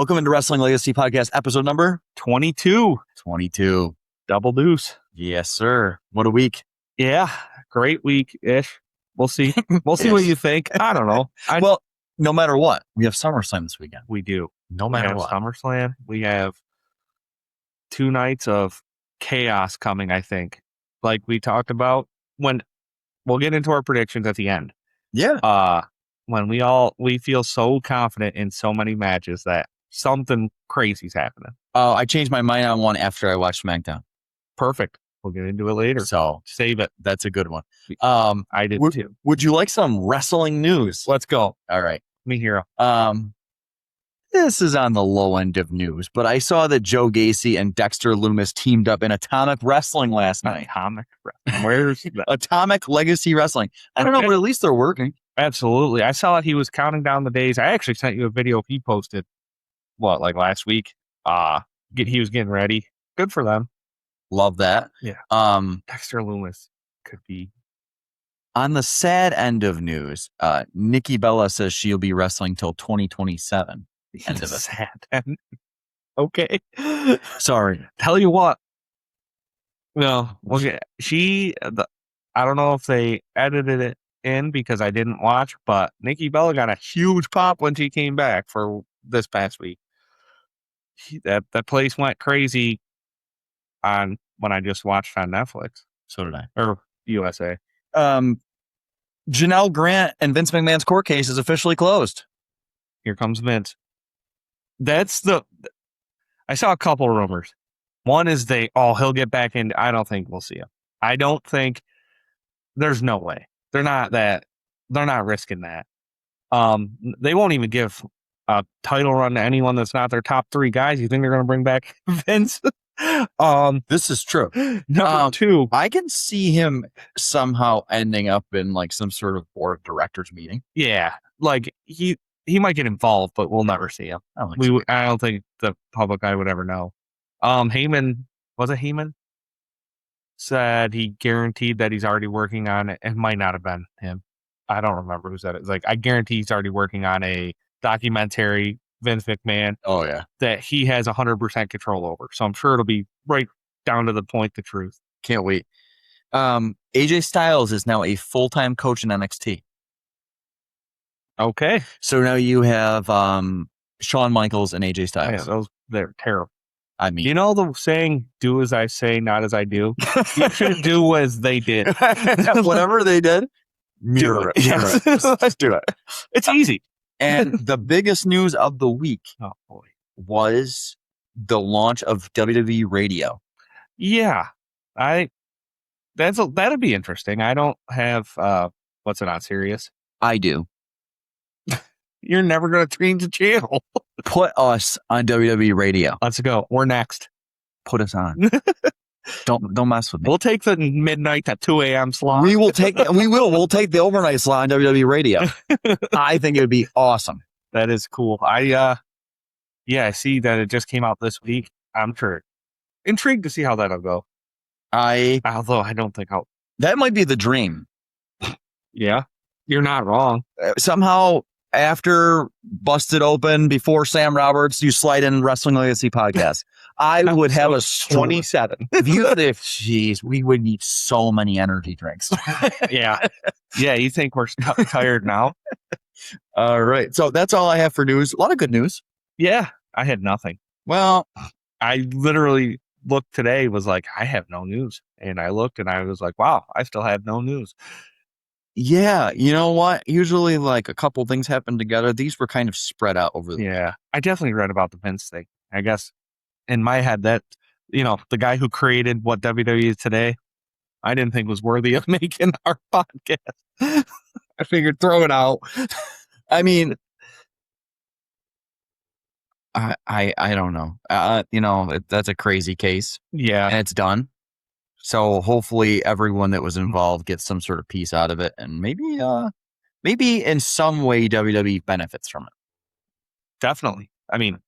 Welcome into Wrestling Legacy Podcast, episode number 22. 22. Double deuce. Yes, sir. What a week. Yeah. Great week-ish. We'll see. We'll see what you think. I don't know. Well, no matter what, we have SummerSlam this weekend. We do. No We matter have what. SummerSlam. We have 2 nights of chaos coming, I think. Like we talked about when we'll get into our predictions at the end. Yeah. When we feel so confident in so many matches that something crazy's happening. I changed my mind on one after I watched Smackdown. Perfect. We'll get into it later. So Save it. that's a good one. I did too. Would you like some wrestling news? Let's go. All right. Me hero. This is on the low end of news, but I saw that Joe Gacy and Dexter Lumis teamed up in Atomic Wrestling last night. Atomic Wrestling. Where's that? Atomic Legacy Wrestling. I don't know, but at least they're working. Absolutely. I saw that he was counting down the days. I actually sent you a video he posted, last week? He was getting ready. Good for them. Love that. Yeah. Dexter Lumis could be. On the sad end of news, Nikki Bella says she'll be wrestling till 2027. The end of it. Sad end. Okay. Sorry. Tell you what. No. Okay. I don't know if they edited it in because I didn't watch, but Nikki Bella got a huge pop when she came back for this past week. That place went crazy when I just watched on Netflix. So did I. Or USA. Janelle Grant and Vince McMahon's court case is officially closed. Here comes Vince. I saw a couple rumors. One is he'll get back in. I don't think we'll see him. I don't think there's no way. They're not risking that. They won't even give a title run to anyone that's not their top 3 guys. You think they're going to bring back Vince? This is true. Number 2. I can see him somehow ending up in like some sort of board of directors meeting. Yeah. Like he might get involved, but we'll never see him. I don't think the public eye would ever know. Heyman, was it Heyman? Said he guaranteed that he's already working on it. It might not have been him. I don't remember who said it. It's like, I guarantee he's already working on a documentary, Vince McMahon. Oh, yeah. That he has 100% control over. So I'm sure it'll be right down to the point, the truth. Can't wait. AJ Styles is now a full-time coach in NXT. Okay. So now you have Shawn Michaels and AJ Styles. Yeah, they're terrible. I mean, you know the saying, do as I say, not as I do? You should do as they did. Whatever they did, do it. Yes. Let's do it. It's easy. And the biggest news of the week was the launch of WWE Radio. Yeah. That'd be interesting. I don't have what's it on Sirius? I do. You're never going to change the channel. Put us on WWE Radio. Let's go. We're next. Put us on. Don't mess with me. We'll take the midnight at 2 a.m. slot. We'll take the overnight slot on WWE Radio. I think it would be awesome. That is cool. I see that it just came out this week. I'm sure intrigued to see how that'll go. Although I don't think that might be the dream. Yeah, you're not wrong. Somehow after Busted Open, before Sam Roberts, you slide in Wrestling Legacy Podcast. I would have a 27. Jeez, we would need so many energy drinks. Yeah. You think we're tired now? All right. So that's all I have for news. A lot of good news. Yeah. I had nothing. Well, I literally looked today, was like, I have no news. And I looked and I was like, wow, I still have no news. Yeah. You know what? Usually like a couple things happen together. These were kind of spread out over the Yeah. I definitely read about the Vince thing. I guess in my head that, the guy who created what WWE is today, I didn't think was worthy of making our podcast. I figured throw it out. I mean, I don't know. That's a crazy case. Yeah. And it's done. So hopefully everyone that was involved gets some sort of piece out of it, and maybe in some way WWE benefits from it. Definitely. I mean,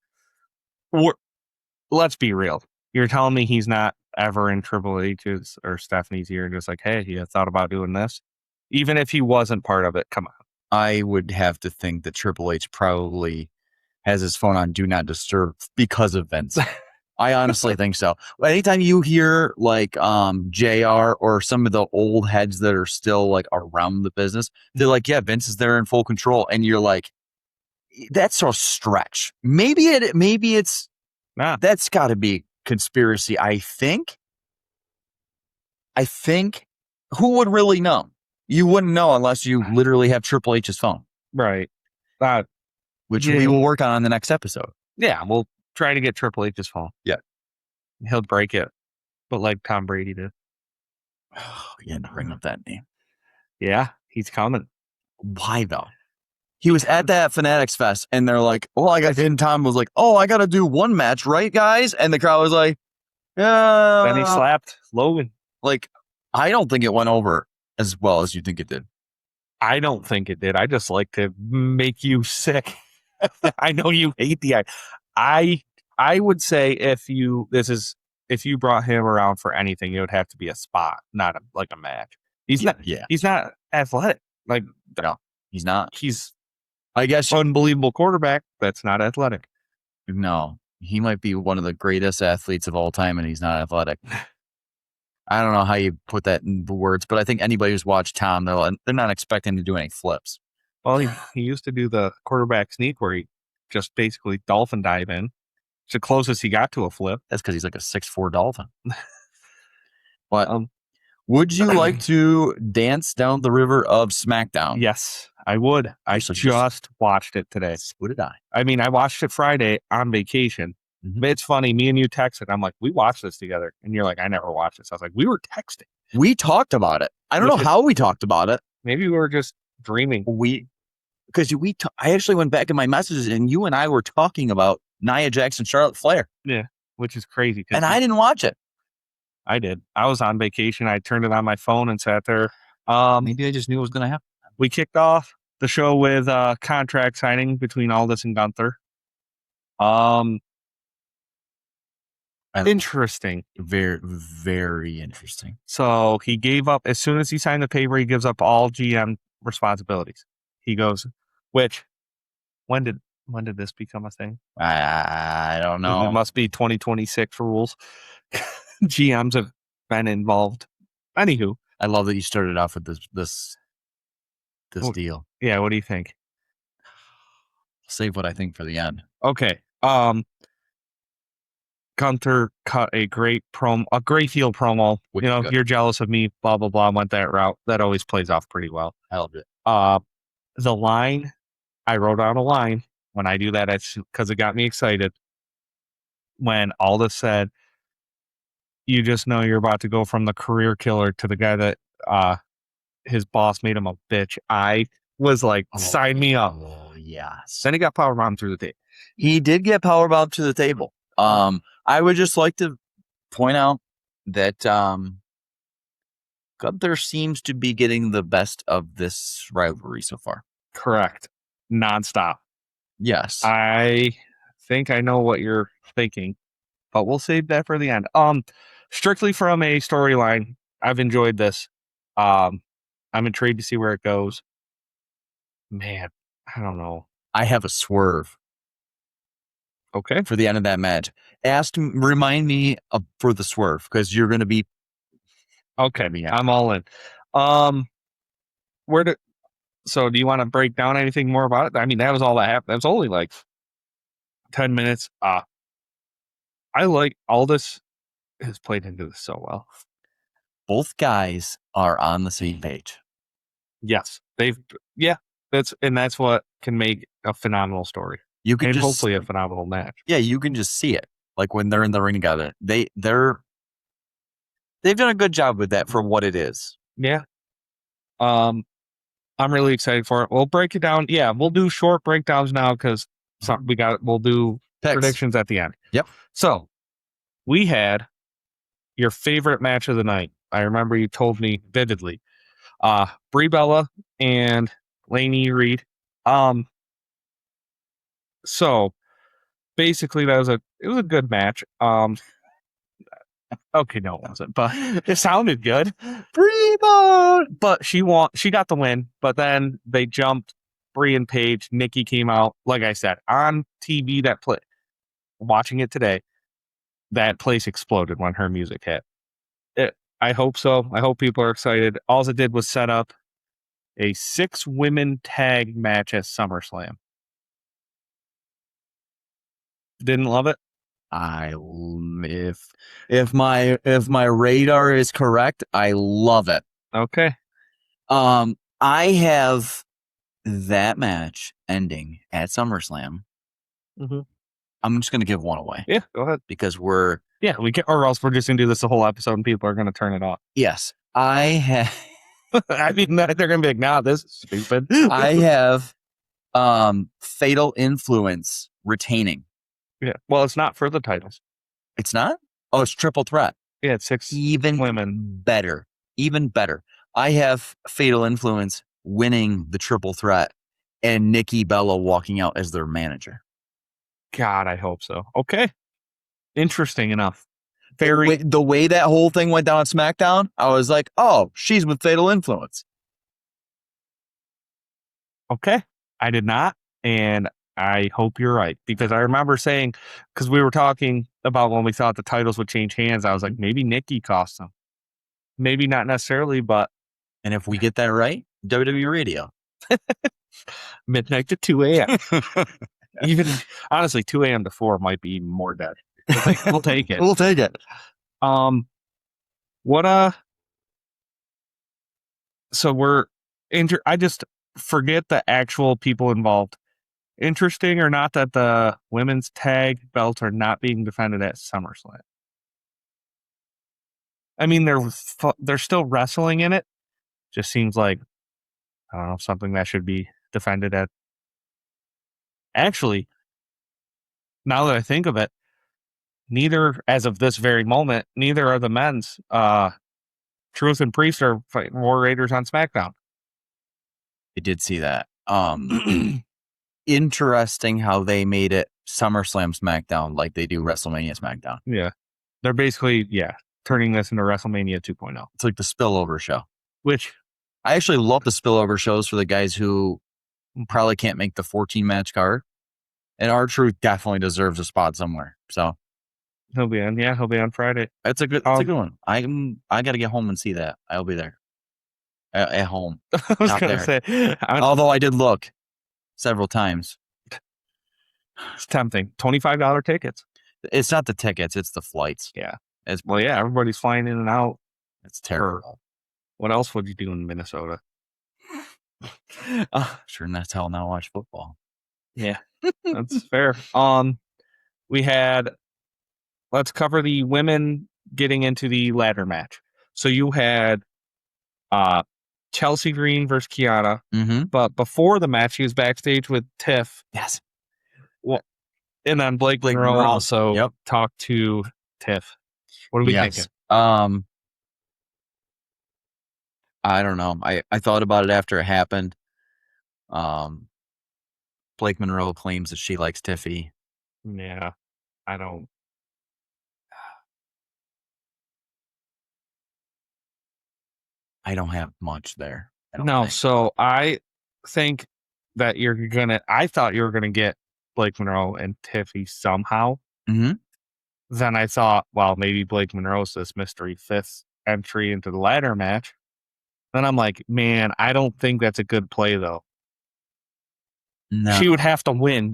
let's be real. You're telling me he's not ever in Triple H's or Stephanie's ear and just like, hey, you thought about doing this? Even if he wasn't part of it, come on. I would have to think that Triple H probably has his phone on Do Not Disturb because of Vince. I honestly think so. Anytime you hear like JR or some of the old heads that are still like around the business, they're like, yeah, Vince is there in full control. And you're like, that's a stretch. Maybe it's that's got to be conspiracy. I think who would really know? You wouldn't know unless you literally have Triple H's phone. Right. Which we will work on the next episode. Yeah, we'll try to get Triple H's phone. Yeah. He'll break it, but like Tom Brady did. Oh, you had to bring up that name. Yeah, he's coming. Why though? He was at that Fanatics Fest, and they're like, "Oh, I got." And Tom was like, "Oh, I got to do one match, right, guys?" And the crowd was like, "Yeah." Then he slapped Logan. Like, I don't think it went over as well as you think it did. I don't think it did. I just like to make you sick. I know you hate the. I would say if you brought him around for anything, it would have to be a spot, not a match. He's not. Yeah. He's not athletic. Like no, he's not. He's. I guess unbelievable quarterback. That's not athletic. No, he might be one of the greatest athletes of all time, and he's not athletic. I don't know how you put that in the words, but I think anybody who's watched Tom, they're not expecting to do any flips. Well, he used to do the quarterback sneak where he just basically dolphin dive in. It's the closest he got to a flip. That's because he's like a 6'4" dolphin. But would you like to dance down the river of SmackDown? Yes, I would. I just watched it today. So did I. I mean, I watched it Friday on vacation. Mm-hmm. It's funny. Me and you texted. I'm like, we watched this together. And you're like, I never watched this. I was like, we were texting. We talked about it. I don't know how we talked about it. Maybe we were just dreaming. I actually went back in my messages and you and I were talking about Nia Jax and Charlotte Flair. Yeah, which is crazy. And I didn't watch it. I did. I was on vacation. I turned it on my phone and sat there. Maybe I just knew it was going to happen. We kicked off the show with contract signing between Aldis and Gunther. Interesting. Very, very interesting. So he gave up, as soon as he signed the paper, he gives up all GM responsibilities. He goes, which, when did this become a thing? I don't know. It must be 2026 rules. GMs have been involved. Anywho. I love that you started off with this deal. Yeah, what do you think? Save what I think for the end. Okay. Gunther cut a great heel promo. Which, you're jealous of me, blah, blah, blah, went that route. That always plays off pretty well. I loved it. The line, I wrote out a line. When I do that, it's because it got me excited. When Aldis said, you just know you're about to go from the career killer to the guy that his boss made him a bitch. I was like, sign me up. Oh, yes. Then he got powerbombed through the table. He did get powerbombed to the table. I would just like to point out that Gunther seems to be getting the best of this rivalry so far. Correct. Nonstop. Yes. I think I know what you're thinking, but we'll save that for the end. Strictly from a storyline, I've enjoyed this. I'm intrigued to see where it goes. Man, I don't know. I have a swerve. Okay. For the end of that match. Remind me for the swerve, because you're going to be. Okay. I'm all in. So do you want to break down anything more about it? I mean, that was all that happened. That was only like 10 minutes. I like Aldis has played into this so well. Both guys are on the same page. Yes. That's what can make a phenomenal story. You can hopefully a phenomenal match. Yeah, you can just see it. Like when they're in the ring together. They've done a good job with that for what it is. Yeah. I'm really excited for it. We'll break it down. Yeah, we'll do short breakdowns now because we'll do predictions at the end. Yep. So we had your favorite match of the night. I remember you told me vividly. Brie Bella and Lainey Reed. So basically it was a good match. Okay, no, it wasn't, but it sounded good. Brie Bella! But she got the win, but then they jumped Brie and Paige, Nikki came out, like I said, on TV. Watching it today, that place exploded when her music hit. I hope so. I hope people are excited. All it did was set up a 6-women tag match at SummerSlam. Didn't love it. If my radar is correct, I love it. Okay. I have that match ending at SummerSlam. Mm-hmm. I'm just gonna give one away. Yeah, go ahead. Because we can, or else we're just gonna do this the whole episode and people are gonna turn it off. Yes, I have. I mean, they're gonna be like, "Nah, this is stupid." I have Fatal Influence retaining. Yeah. Well, it's not for the titles. It's not? Oh, it's triple threat. Yeah, it's 6 women. Better. Even better. I have Fatal Influence winning the triple threat and Nikki Bella walking out as their manager. God, I hope so. Okay. Interesting enough. The way that whole thing went down on Smackdown, I was like, oh, she's with Fatal Influence. Okay. I did not. And I hope you're right. Because I remember saying, because we were talking about when we thought the titles would change hands, I was like, maybe Nikki cost them. Maybe not necessarily, but. And if we get that right, WWE Radio. Midnight to 2 a.m. Even, honestly, 2 a.m. to 4 might be even more dead. We'll take it. We'll take it. So I just forget the actual people involved. Interesting or not that the women's tag belts are not being defended at SummerSlam. I mean, they're still wrestling in it. Just seems like, I don't know, something that should be defended at. Actually, now that I think of it, as of this very moment, neither are the men's. Truth and Priest are fighting War Raiders on SmackDown. I did see that. Interesting how they made it SummerSlam SmackDown like they do WrestleMania SmackDown. Yeah. They're basically, turning this into WrestleMania 2.0. It's like the spillover show. Which I actually love the spillover shows for the guys who probably can't make the 14-match card. And R-Truth definitely deserves a spot somewhere. So he'll be on Friday. It's a good one. I got to get home and see that. I'll be there. At home. I was going to say. Although I did look several times. It's tempting. $25 tickets. It's not the tickets, it's the flights. Yeah. Everybody's flying in and out. It's terrible. What else would you do in Minnesota? Sure, and that's how now watch football. Yeah, that's fair. Let's cover the women getting into the ladder match. So you had Chelsea Green versus Kiana. Mm-hmm. But before the match, she was backstage with Tiff. Yes. Well, and then Blake Monroe also talked to Tiff. What are we thinking? I don't know. I thought about it after it happened. Blake Monroe claims that she likes Tiffy. Yeah, I don't. I don't have much there. So I think that I thought you were gonna get Blake Monroe and Tiffy somehow. Mm-hmm. Then I thought, well, maybe Blake Monroe's this mystery 5th entry into the ladder match. Then I'm like, man, I don't think that's a good play though. No. She would have to win,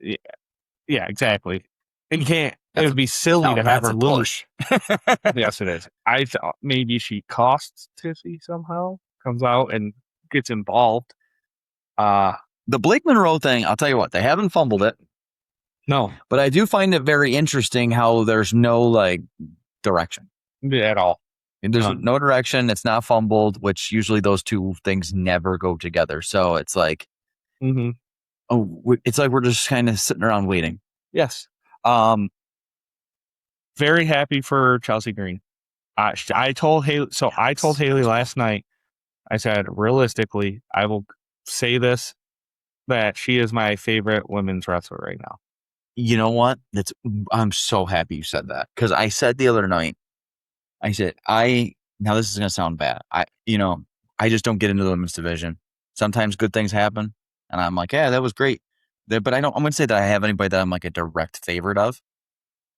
yeah, exactly. And you can't. It would be silly to have her lose. Yes, it is. I thought maybe she costs Tiffy somehow, comes out and gets involved. The Blake Monroe thing, I'll tell you what, they haven't fumbled it. No. But I do find it very interesting how there's no direction. At all. And there's no direction. It's not fumbled, which usually those two things never go together. So it's like, it's like we're just kind of sitting around waiting. Yes. Very happy for Chelsea Green. I told Haley last night, I said, realistically, I will say this, that she is my favorite women's wrestler right now. You know what? I'm so happy you said that. Because I said the other night, I said, now this is going to sound bad. I just don't get into the women's division. Sometimes good things happen. And I'm like, yeah, that was great. But I'm going to say that I have anybody that I'm like a direct favorite of.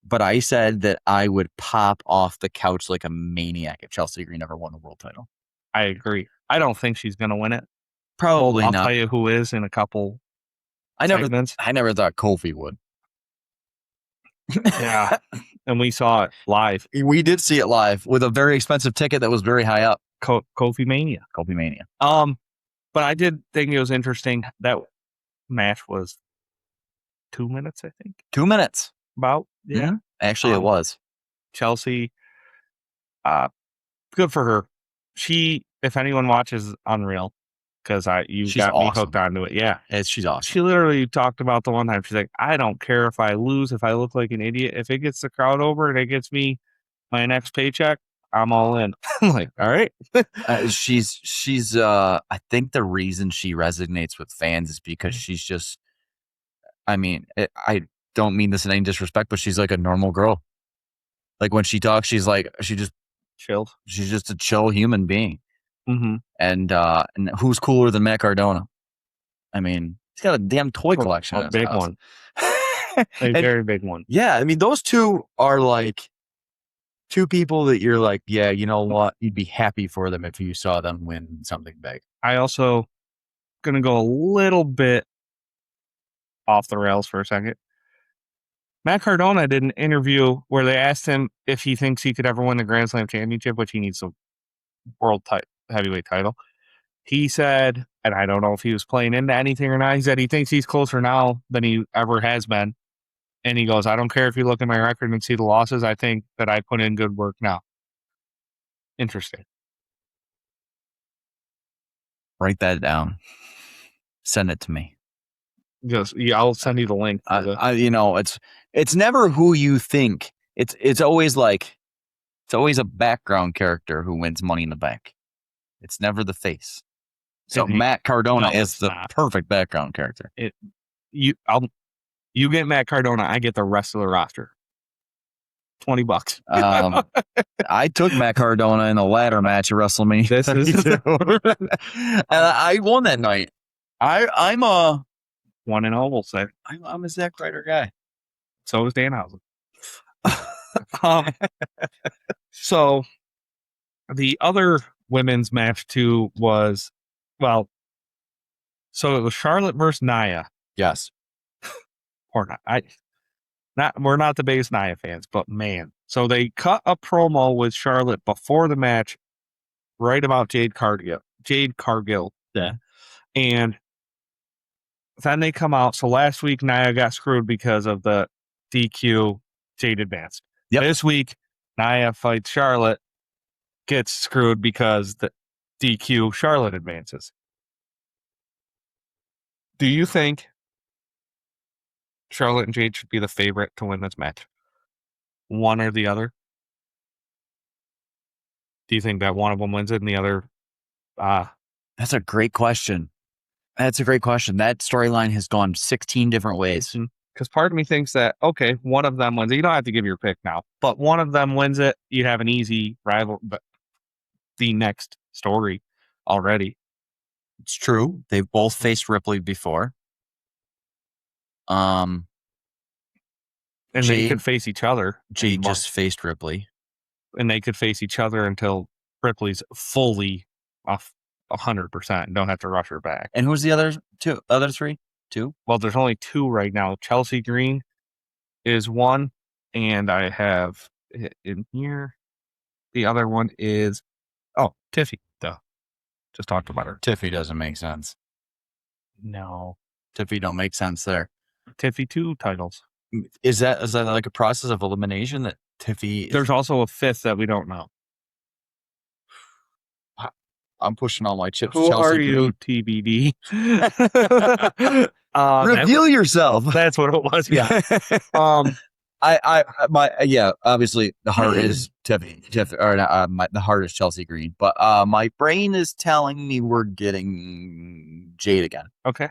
But I said that I would pop off the couch like a maniac if Chelsea Green ever won the world title. I agree. I don't think she's going to win it. Probably I'll not. tell you who is in a couple segments. I never thought Kofi would. Yeah. And we saw it live. We did see it live with a very expensive ticket that was very high up. Kofi Mania. Kofi Mania. But I did think it was interesting. That match was 2 minutes, I think. 2 minutes. About. Yeah. Mm-hmm. Actually, it was. Chelsea, good for her. She, if anyone watches, Unreal, because you got me hooked onto it. Yeah. She's awesome. She literally talked about the one time. She's like, I don't care if I lose, if I look like an idiot. If it gets the crowd over and it gets me my next paycheck, I'm all in. I'm like, all right. She's I think the reason she resonates with fans is because she's just, I mean, I don't mean this in any disrespect, but she's like a normal girl. Like when she talks, she's like, she just chilled. She's just a chill human being. Mm-hmm. And who's cooler than Matt Cardona? I mean, he's got a damn toy collection. A big one. A very big one. Yeah. I mean, those two are like two people that you're like, yeah, you know what? You'd be happy for them if you saw them win something big. I also going to go a little bit off the rails for a second. Matt Cardona did an interview where they asked him if he thinks he could ever win the Grand Slam championship, which he needs a world heavyweight title. He said, and I don't know if he was playing into anything or not, he said he thinks he's closer now than he ever has been. And he goes, I don't care if you look at my record and see the losses. I think that I put in good work now. Interesting. Write that down. Send it to me. I'll send you the link. It's never who you think. It's always a background character who wins Money in the Bank. It's never the face. So Matt Cardona is the perfect background character. You get Matt Cardona, I get the rest of the roster. $20. I took Matt Cardona in a ladder match at WrestleMania. And I won that night. I'm a 1-0, we'll say. I'm a Zack Ryder guy. So is Danhausen. So the other women's match too was, so it was Charlotte versus Nia. Yes. Or not. We're not the biggest Nia fans, but man. So they cut a promo with Charlotte before the match, right about Jade Cargill. Yeah. And then they come out. So last week Nia got screwed because of the DQ. Jade advanced. Yep. This week Nia fights Charlotte, gets screwed because the DQ Charlotte advances. Do you think Charlotte and Jade should be the favorite to win this match? One or the other? Do you think that one of them wins it and the other? That's a great question. That storyline has gone 16 different ways. Because part of me thinks that, okay, one of them wins it. You don't have to give your pick now, but one of them wins it. You'd have an easy rival, but the next story already. It's true. They've both faced Ripley before. And they could face each other. Jade just faced Ripley. And they could face each other until Ripley's fully off 100% and don't have to rush her back. And who's the other three? Two? Well, there's only two right now. Chelsea Green is one, and I have it in here. The other one is, Tiffy. Duh. Just talked about her. Tiffy doesn't make sense. No. Tiffy don't make sense there. Tiffy 2 titles. Is that like a process of elimination that Tiffy... There's also a fifth that we don't know. I'm pushing all my chips. Who are you, TBD? Reveal yourself. That's what it was. Yeah. Obviously the heart is Tiffy, the heart is Chelsea Green, but my brain is telling me we're getting Jade again. Okay.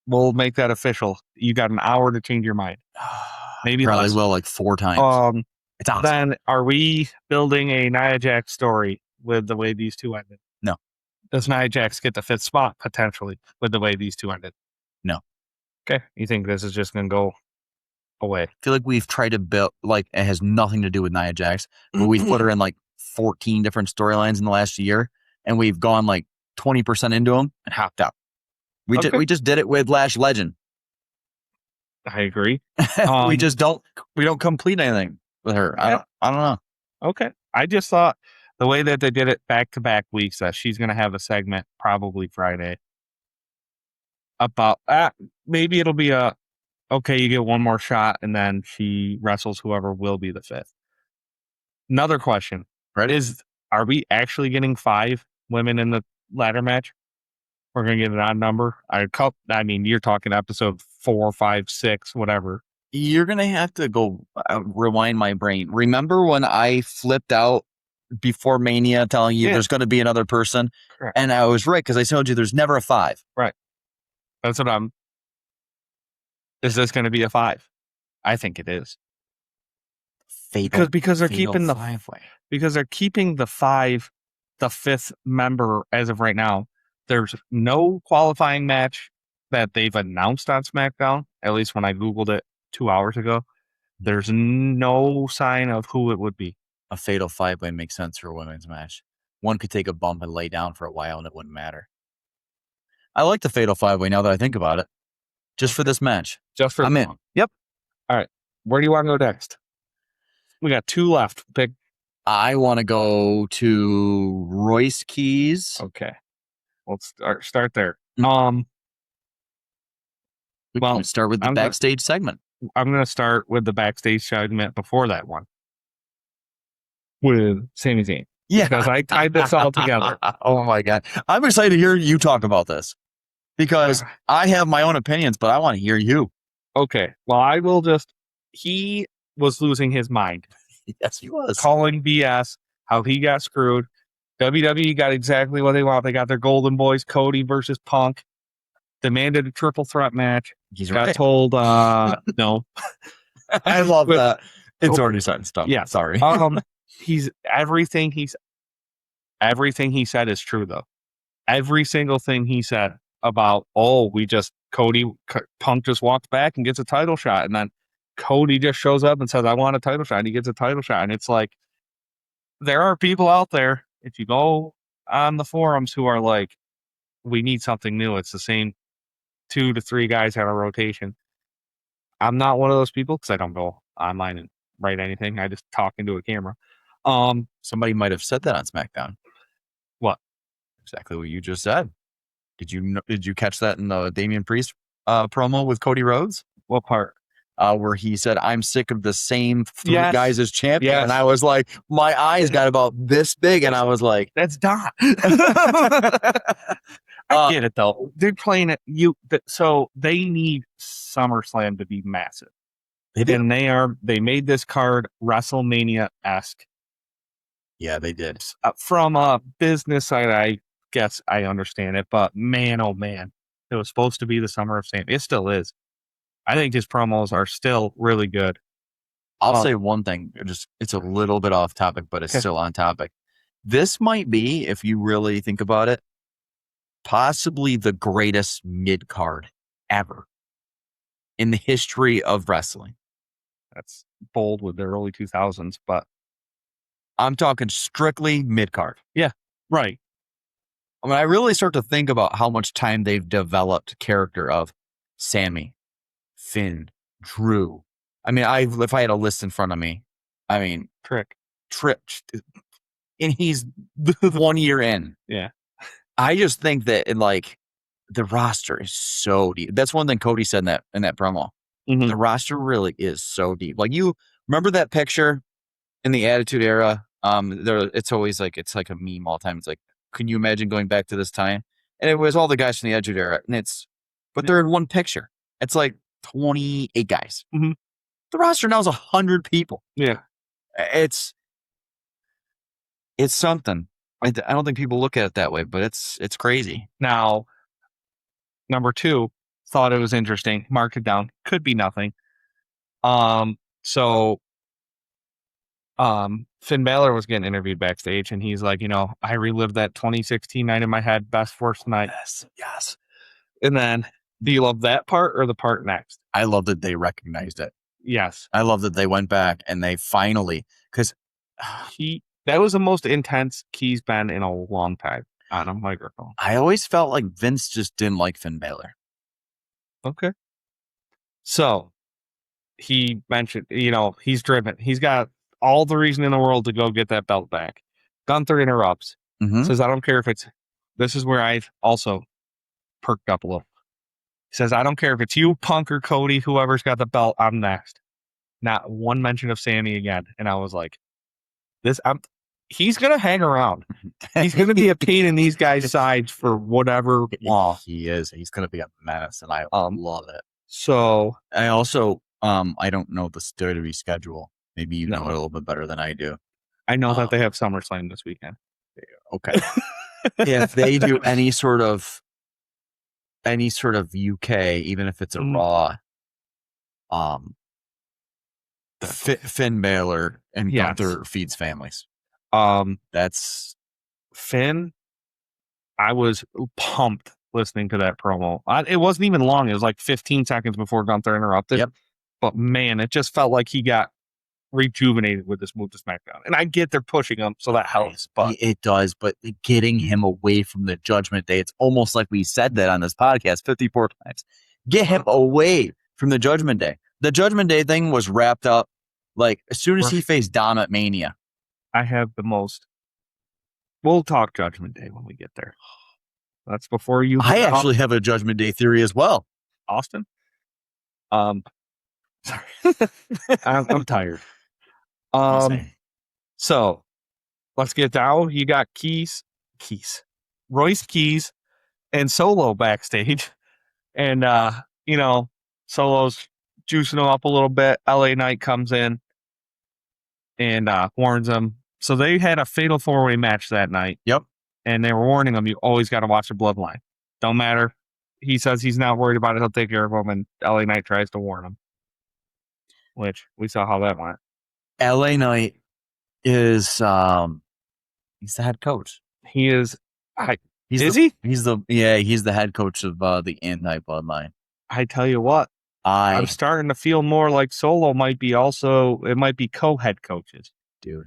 We'll make that official. You got an hour to change your mind. Maybe probably less. Will like 4 times. It's awesome. Then are we building a Nia Jax story with the way these two ended? No. Does Nia Jax get the 5th spot potentially with the way these two ended? No. Okay. You think this is just going to go away? I feel like we've tried to build, like, it has nothing to do with Nia Jax, but we've put her in like 14 different storylines in the last year, and we've gone like 20% into them and hopped out. We just did it with Lash Legend. I agree. We don't complete anything with her. Yeah. I don't know. Okay. I just thought the way that they did it back-to-back weeks, that she's going to have a segment probably Friday about maybe it'll be okay, you get one more shot, and then she wrestles whoever will be the 5th. Another question. Right? Are we actually getting 5 women in the ladder match? We're going to get an odd number. I mean, you're talking episode 4, 5, 6, whatever. You're going to have to go rewind my brain. Remember when I flipped out before Mania telling you there's going to be another person? Correct. And I was right, because I told you there's never a 5. Right. That's what is this going to be a 5? I think it is. Because they're keeping the 5-way. Because they're keeping the 5, the 5th member as of right now. There's no qualifying match that they've announced on SmackDown, at least when I Googled it 2 hours ago. There's no sign of who it would be. A fatal 5-way makes sense for a women's match. One could take a bump and lay down for a while and it wouldn't matter. I like the fatal 5-way now that I think about it. Just for this match. I'm in. Yep. All right. Where do you want to go next? We got 2 left. Pick. I want to go to Royce Keys. Okay. Let's start there. We can start with the backstage segment. I'm going to start with the backstage segment before that one. With Sami Zayn. Yeah. Because I tied this all together. Oh my God. I'm excited to hear you talk about this. Because I have my own opinions, but I want to hear you. Okay. Well, he was losing his mind. Yes, he was. Calling BS, how he got screwed. WWE got exactly what they want. They got their golden boys, Cody versus Punk. Demanded a triple threat match. He's got right. told no. I love that. It's already set in stone. Yeah. Sorry. Everything he said is true, though. Every single thing he said about, Punk just walks back and gets a title shot, and then Cody just shows up and says, I want a title shot, and he gets a title shot. And it's like, there are people out there, if you go on the forums, who are like, we need something new. It's the same 2 to 3 guys on a rotation. I'm not one of those people, because I don't go online and write anything. I just talk into a camera. Somebody might have said that on SmackDown. What? Exactly what you just said. Did you catch that in the Damian Priest promo with Cody Rhodes? What part? Where he said, I'm sick of the same 3 guys as champion. Yes. And I was like, my eyes got about this big, and I was like, that's Don. I get it, though. They're playing it. So they need SummerSlam to be massive. And they made this card WrestleMania-esque. Yeah, they did. From a business side, I guess I understand it, but man, oh man, it was supposed to be the Summer of Sam. It still is. I think his promos are still really good. I'll say one thing. It's a little bit off topic, but it's still on topic. This might be, if you really think about it, possibly the greatest mid-card ever in the history of wrestling. That's bold with the early 2000s, but I'm talking strictly mid-card. Yeah, right. I mean, I really start to think about how much time they've developed character of Sammy, Finn, Drew. I mean, if I had a list in front of me, I mean, Trick, and he's 1 year in. Yeah. I just think that the roster is so deep. That's one thing Cody said in that promo. Mm-hmm. The roster really is so deep. Like, you remember that picture in the Attitude Era? It's always like, it's like a meme all the time. It's like, can you imagine going back to this time? And it was all the guys from the Attitude Era, but they're in one picture. It's like 28 guys. Mm-hmm. The roster now is 100 people. Yeah, it's something. I don't think people look at it that way, but it's crazy. Now, number 2, thought it was interesting. Mark it down. Could be nothing. So Finn Balor was getting interviewed backstage, and he's like, I relived that 2016 night in my head, best worst night. Yes. And then, do you love that part or the part next? I love that they recognized it. Yes. I love that they went back and they finally, because that was the most intense he's been in a long time on a microphone. I always felt like Vince just didn't like Finn Balor. Okay. So he mentioned, he's driven. He's got all the reason in the world to go get that belt back. Gunther interrupts. Says, I don't care if it's, this is where I've also perked up a little. He says, I don't care if it's you, Punk, or Cody, whoever's got the belt, I'm next. Not one mention of Sammy again. And I was like, he's going to hang around. He's going to be a pain in these guys' sides for whatever long. He is. He's going to be a menace, and I love it. So I also, I don't know the WWE schedule. Maybe you know it a little bit better than I do. I know that they have SummerSlam this weekend. Okay. If they do any sort of UK, even if it's a Raw, Finn Balor and Gunther feeds families. That's Finn. I was pumped listening to that promo. It wasn't even long. It was like 15 seconds before Gunther interrupted. Yep. But man, it just felt like he got rejuvenated with this move to SmackDown. And I get they're pushing him, so that helps. But it does. But getting him away from the Judgment Day, it's almost like we said that on this podcast 54 times. Get him away from the Judgment Day. The Judgment Day thing was wrapped up like as soon as he faced Dom at Mania. I have the most. We'll talk Judgment Day when we get there. That's before you. I actually have a Judgment Day theory as well. Austin? Sorry. I'm tired. So let's get down. You got Royce Keys and Solo backstage. And, Solo's juicing him up a little bit. LA Knight comes in and warns him. So they had a fatal 4-way match that night. Yep. And they were warning him, you always got to watch the bloodline. Don't matter. He says he's not worried about it. He'll take care of him. And LA Knight tries to warn him. Which we saw how that went. LA Knight is he's the head coach. He is. He's the head coach of the anti-bloodline. I tell you what, I'm starting to feel more like Solo might be co-head coaches. Dude,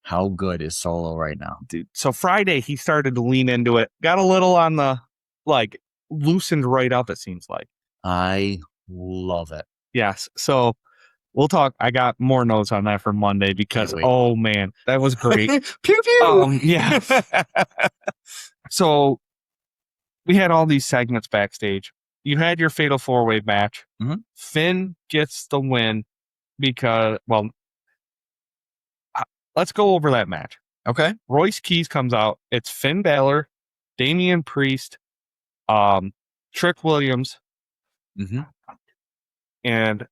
how good is Solo right now? Dude, so Friday he started to lean into it. Got a little on the loosened right up, it seems like. I love it. Yes. So we'll talk. I got more notes on that for Monday because, oh man, that was great. Pew pew. Yeah. So we had all these segments backstage. You had your fatal 4-way match. Mm-hmm. Finn gets the win because, let's go over that match. Okay. Royce Keys comes out. It's Finn Balor, Damian Priest, Trick Williams, and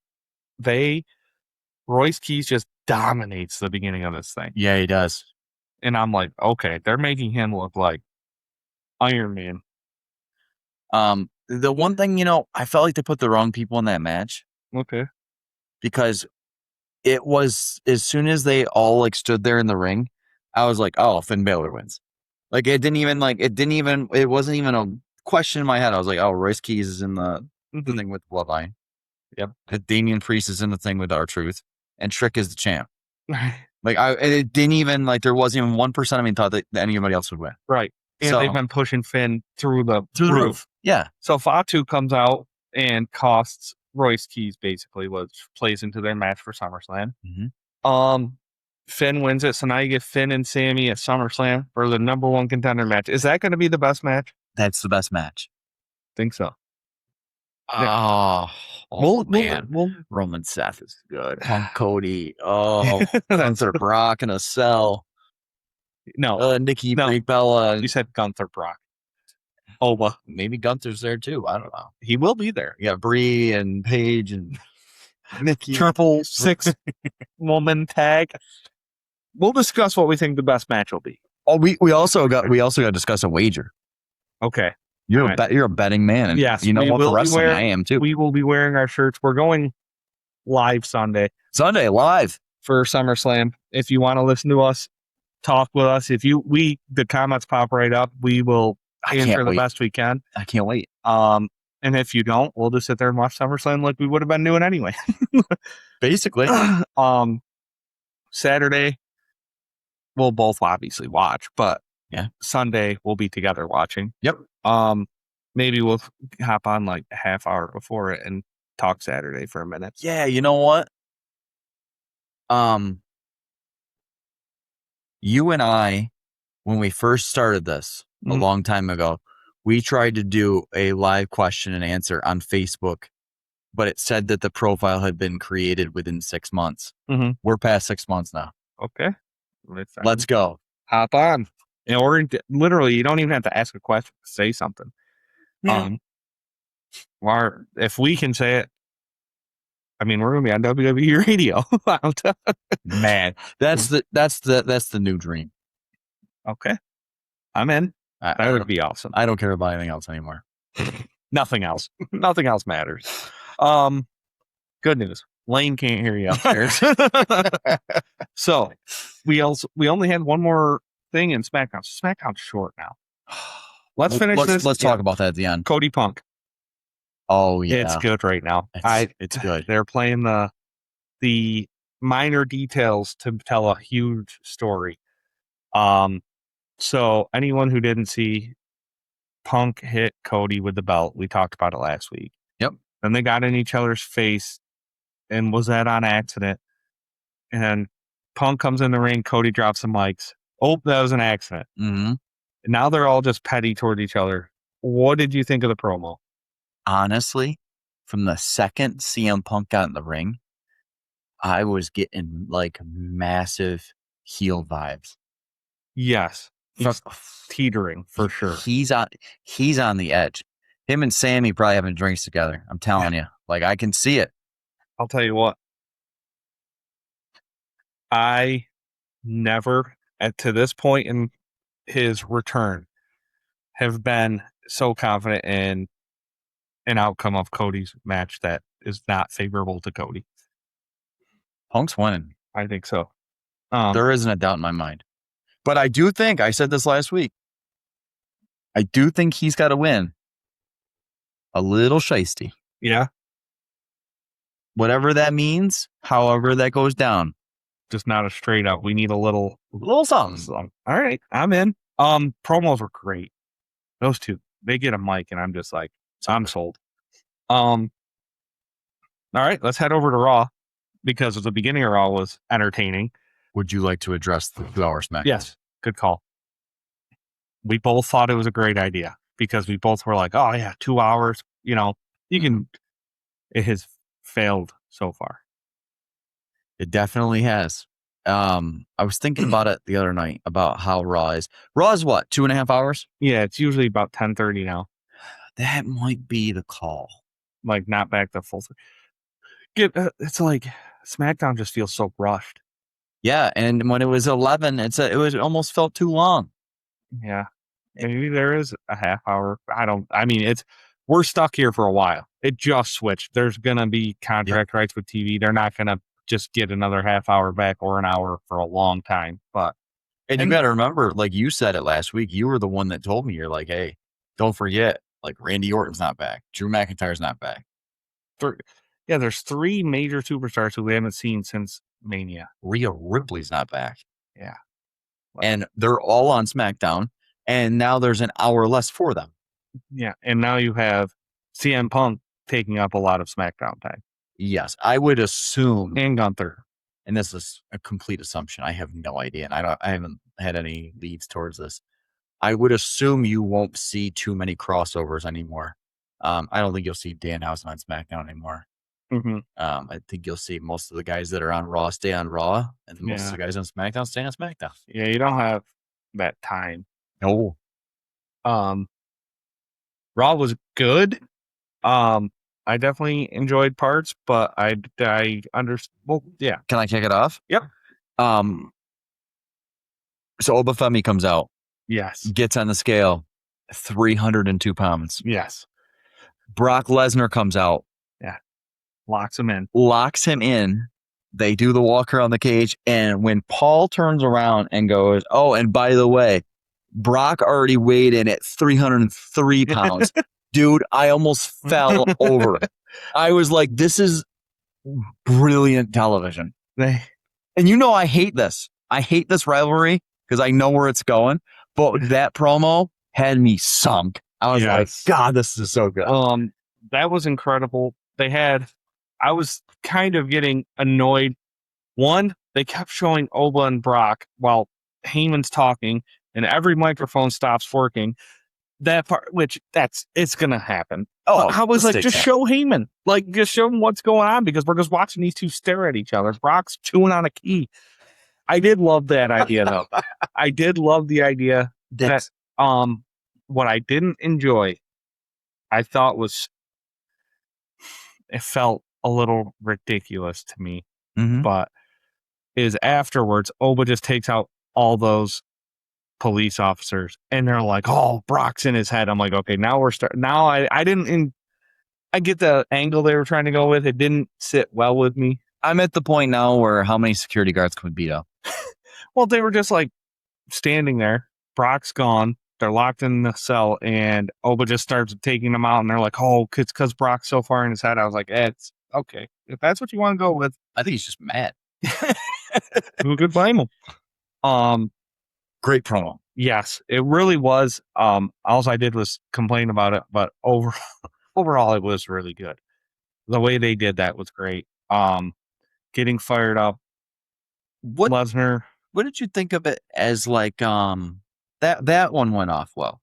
Royce Keys just dominates the beginning of this thing. Yeah, he does. And I'm like, okay, they're making him look like Iron Man. The one thing, I felt like they put the wrong people in that match. Okay. Because it was, as soon as they all stood there in the ring, I was like, oh, Finn Balor wins. It wasn't even a question in my head. I was like, oh, Royce Keys is in the thing with Bloodline. Yep. Damian Priest is in the thing with R-Truth, and Trick is the champ. It didn't even, there wasn't even 1% of me thought that anybody else would win. Right. And they've been pushing Finn through the roof. Yeah. So Fatu comes out and costs Royce Keys, basically, which plays into their match for SummerSlam. Mm-hmm. Finn wins it. So now you get Finn and Sammy at SummerSlam for the number 1 contender match. Is that going to be the best match? That's the best match. Think so. Man. Roman Seth is good. Punk Cody. Oh, Gunther Brock in a cell. No. Nikki Bella. You said Gunther Brock. Oba. Maybe Gunther's there too. I don't know. He will be there. Yeah, Brie and Paige and Nikki. Triple 6 woman tag. We'll discuss what we think the best match will be. Oh, we also got to discuss a wager. Okay. You're a betting man. And yes. You know what, for wrestling I am too. We will be wearing our shirts. We're going live Sunday. Live. for SummerSlam. If you want to listen to us, talk with us. The comments pop right up. We will answer the best we can. I can't wait. And if you don't, we'll just sit there and watch SummerSlam like we would have been doing anyway. Basically. Saturday, we'll both obviously watch, but yeah, Sunday we'll be together watching. Yep. Maybe we'll hop on like a half hour before it and talk Saturday for a minute. Yeah, you know what? You and I, when we first started this a long time ago, we tried to do a live question and answer on Facebook, but it said that the profile had been created within 6 months. We're past 6 months now. Okay. Let's go. Hop on. Or literally, you don't even have to ask a question. Say something. Yeah. If we can say it, I mean, we're gonna be on WWE radio. Man, that's the new dream. Okay, I'm in. That would be awesome. I don't care about anything else anymore. Nothing else. Nothing else matters. Good news. Lane can't hear you upstairs. So we only had one more thing in SmackDown. SmackDown's short now. Let's finish this. Let's talk about that at the end. Cody Punk. Oh yeah, it's good right now. It's good. They're playing the minor details to tell a huge story. So anyone who didn't see, Punk hit Cody with the belt. We talked about it last week. Yep. Then they got in each other's face, and was that on accident? And Punk comes in the ring. Cody drops the mics. Oh, that was an accident. Mm-hmm. Now they're all just petty toward each other. What did you think of the promo? Honestly, from the second CM Punk got in the ring, I was getting like massive heel vibes. Yes. He's teetering for sure. He's on the edge. Him and Sammy probably having drinks together. I'm telling you. Like, I can see it. I'll tell you what. I never, to this point in his return, have been so confident in an outcome of Cody's match that is not favorable to Cody. Punk's winning. I think so. There isn't a doubt in my mind. But I do think, I said this last week, I do think he's got to win. A little shiesty. Yeah. Whatever that means, however that goes down. Just not a straight up. We need a little something. All right, I'm in. Promos were great. Those two, they get a mic, and I'm just like, I'm sold. All right, let's head over to Raw, because the beginning of Raw was entertaining. Would you like to address the 2-hour SmackDown? Yes, good call. We both thought it was a great idea, because we both were like, oh yeah, 2 hours. You know, you can. It has failed so far. It definitely has. I was thinking about it the other night about how Raw is. Raw is what, 2.5 hours? Yeah, it's usually about 10:30 now. That might be the call. Like, not back to full. It's like SmackDown just feels so rushed. Yeah, and when it was 11, it almost felt too long. Yeah, maybe there is a half hour. We're stuck here for a while. It just switched. There's gonna be contract rights with TV. They're not gonna just get another half hour back or an hour for a long time. And you got to remember, like you said it last week, you were the one that told me, you're like, hey, don't forget, like Randy Orton's not back. Drew McIntyre's not back. There's 3 major superstars who we haven't seen since Mania. Rhea Ripley's not back. Yeah. And they're all on SmackDown, and now there's an hour less for them. Yeah, and now you have CM Punk taking up a lot of SmackDown time. Yes, I would assume. And Gunther. And this is a complete assumption. I have no idea, and I haven't had any leads towards this. I would assume you won't see too many crossovers anymore. I don't think you'll see Danhausen on SmackDown anymore. Mm-hmm. I think you'll see most of the guys that are on Raw stay on Raw, and most of the guys on SmackDown stay on SmackDown. Yeah, you don't have that time. No. Raw was good. I definitely enjoyed parts, but I understand. Well, yeah. Can I kick it off? Yep. So Obafemi comes out. Yes. Gets on the scale, 302 pounds. Yes. Brock Lesnar comes out. Yeah. Locks him in. They do the walk around the cage, and when Paul turns around and goes, "Oh, and by the way, Brock already weighed in at 303 pounds." Dude, I almost fell over. I was like, this is brilliant television. And I hate this. I hate this rivalry because I know where it's going. But that promo had me sunk. I was like, God, this is so good. That was incredible. I was kind of getting annoyed. One, they kept showing Oba and Brock while Heyman's talking, and every microphone stops working. That part, it's gonna happen. I was like, just show Heyman, like, just show him what's going on, because we're just watching these two stare at each other. Brock's chewing on a key. I did love that idea, though. I did love the idea that what I didn't enjoy, I thought it felt a little ridiculous to me, but is afterwards, Oba just takes out all those police officers, and they're like, "Oh, Brock's in his head." I'm like, okay, now we're starting. Now I didn't. I get the angle they were trying to go with. It didn't sit well with me. I'm at the point now where how many security guards could beat up? Well, they were just like standing there. Brock's gone. They're locked in the cell, and Oba just starts taking them out, and they're like, "Oh, it's because Brock's so far in his head." I was like, "It's okay if that's what you want to go with." I think he's just mad. Who could blame him? Great promo. Yes, it really was. All I did was complain about it, but overall, it was really good. The way they did that was great. Getting fired up. Lesnar. What did you think of it as like that one went off well?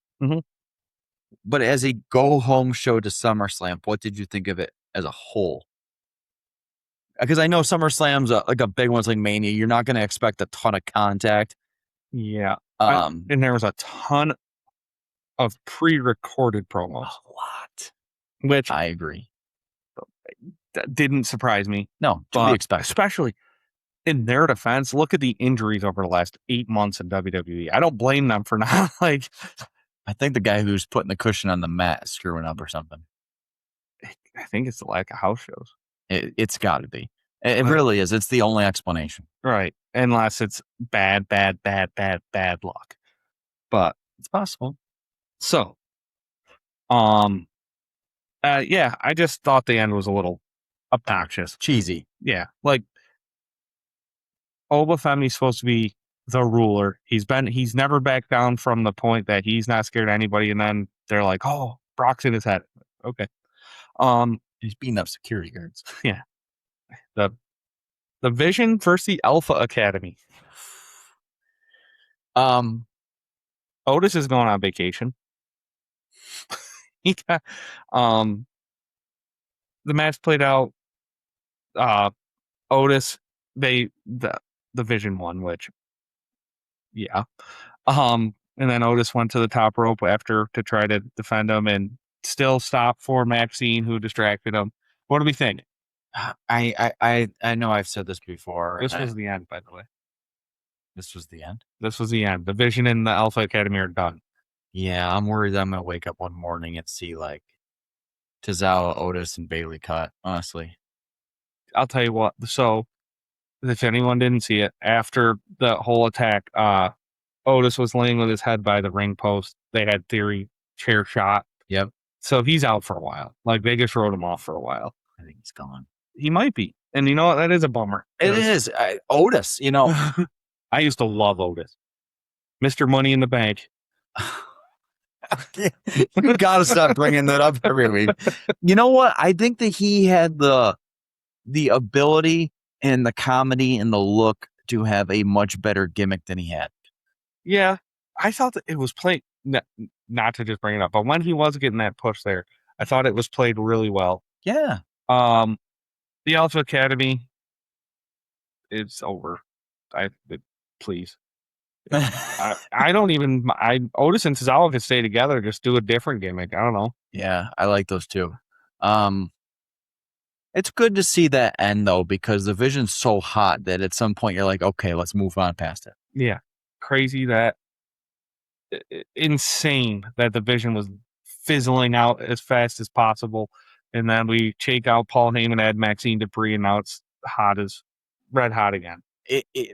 But as a go home show to SummerSlam, what did you think of it as a whole? Because I know SummerSlam's like a big one, like Mania. You're not going to expect a ton of contact. Yeah. And there was a ton of pre-recorded promos. A lot. Which I agree. That didn't surprise me. No, to be expected. Especially in their defense, look at the injuries over the last 8 months in WWE. I don't blame them for not, like... I think the guy who's putting the cushion on the mat is screwing up or something. I think it's the lack of house shows. It's got to be. It really is. It's the only explanation. Right. Unless it's bad luck. But it's possible. So, yeah, I just thought the end was a little obnoxious. Cheesy. Yeah. Like, Oba Femi's supposed to be the ruler. He's never backed down from the point that he's not scared of anybody, and then they're like, "Oh, Brock's in his head." Okay. He's beating up security guards. Yeah. The Vision versus the Alpha Academy. Otis is going on vacation. The match played out. Otis, the Vision won, which, yeah. And then Otis went to the top rope after to try to defend him, and still stopped for Maxine, who distracted him. What do we think? I know I've said this before. This was the end, by the way. This was the end? This was the end. The Vision and the Alpha Academy are done. Yeah, I'm worried that I'm going to wake up one morning and see, like, Tozawa, Otis, and Bailey cut, honestly. I'll tell you what. So, if anyone didn't see it, after the whole attack, Otis was laying with his head by the ring post. They had Theory chair shot. Yep. So he's out for a while. Like, they just wrote him off for a while. I think he's gone. He might be. And you know what? That is a bummer. It is. Otis, you know. I used to love Otis. Mr. Money in the Bank. You got to stop bringing that up every week. You know what? I think that he had the ability and the comedy and the look to have a much better gimmick than he had. Yeah. I thought that it was played, not to just bring it up, but when he was getting that push there, I thought it was played really well. Yeah. The Alpha Academy, it's over. Please. I don't even. Otis and Tozawa could stay together, just do a different gimmick. I don't know. Yeah, I like those too. It's good to see that end though, because the Vision's so hot that at some point you're like, okay, let's move on past it. Yeah, crazy that, insane that the Vision was fizzling out as fast as possible, and then we take out Paul Heyman, add Maxine Dupree, and now it's hot as red hot again.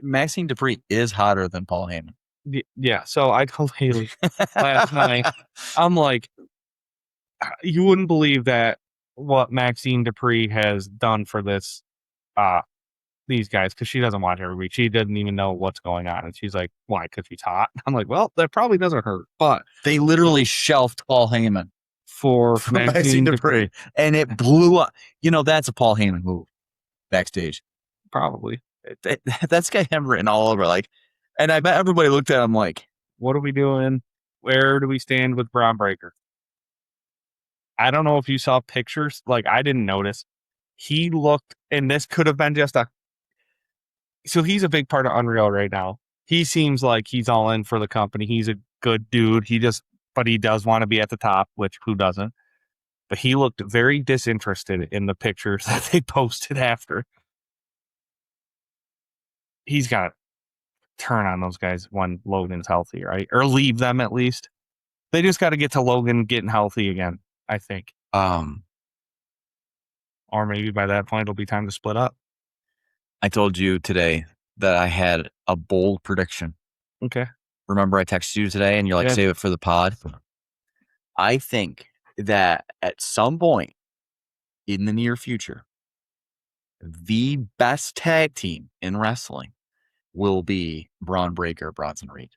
Maxine Dupree is hotter than Paul Heyman. Yeah. So I told Haley last night, I'm like, you wouldn't believe that what Maxine Dupree has done for this, these guys, because she doesn't watch every week. She doesn't even know what's going on. And she's like, why? Because she's hot. I'm like, well, that probably doesn't hurt. But they literally shelved Paul Heyman for Maxine Dupree. And it blew up. That's a Paul Heyman move backstage. Probably. That's got him written all over. Like, and I bet everybody looked at him like, what are we doing? Where do we stand with Braun Breaker? I don't know if you saw pictures. Like, I didn't notice. He looked, and this could have been just so he's a big part of Unreal right now. He seems like he's all in for the company. He's a good dude. But he does want to be at the top, which who doesn't? But he looked very disinterested in the pictures that they posted after. He's got to turn on those guys when Logan's healthy, right? Or leave them at least. They just got to get to Logan getting healthy again, I think. Or maybe by that point, it'll be time to split up. I told you today that I had a bold prediction. Okay. Remember I texted you today and you're like, save it for the pod? I think that at some point in the near future, the best tag team in wrestling will be Braun Breaker, Bronson Reed.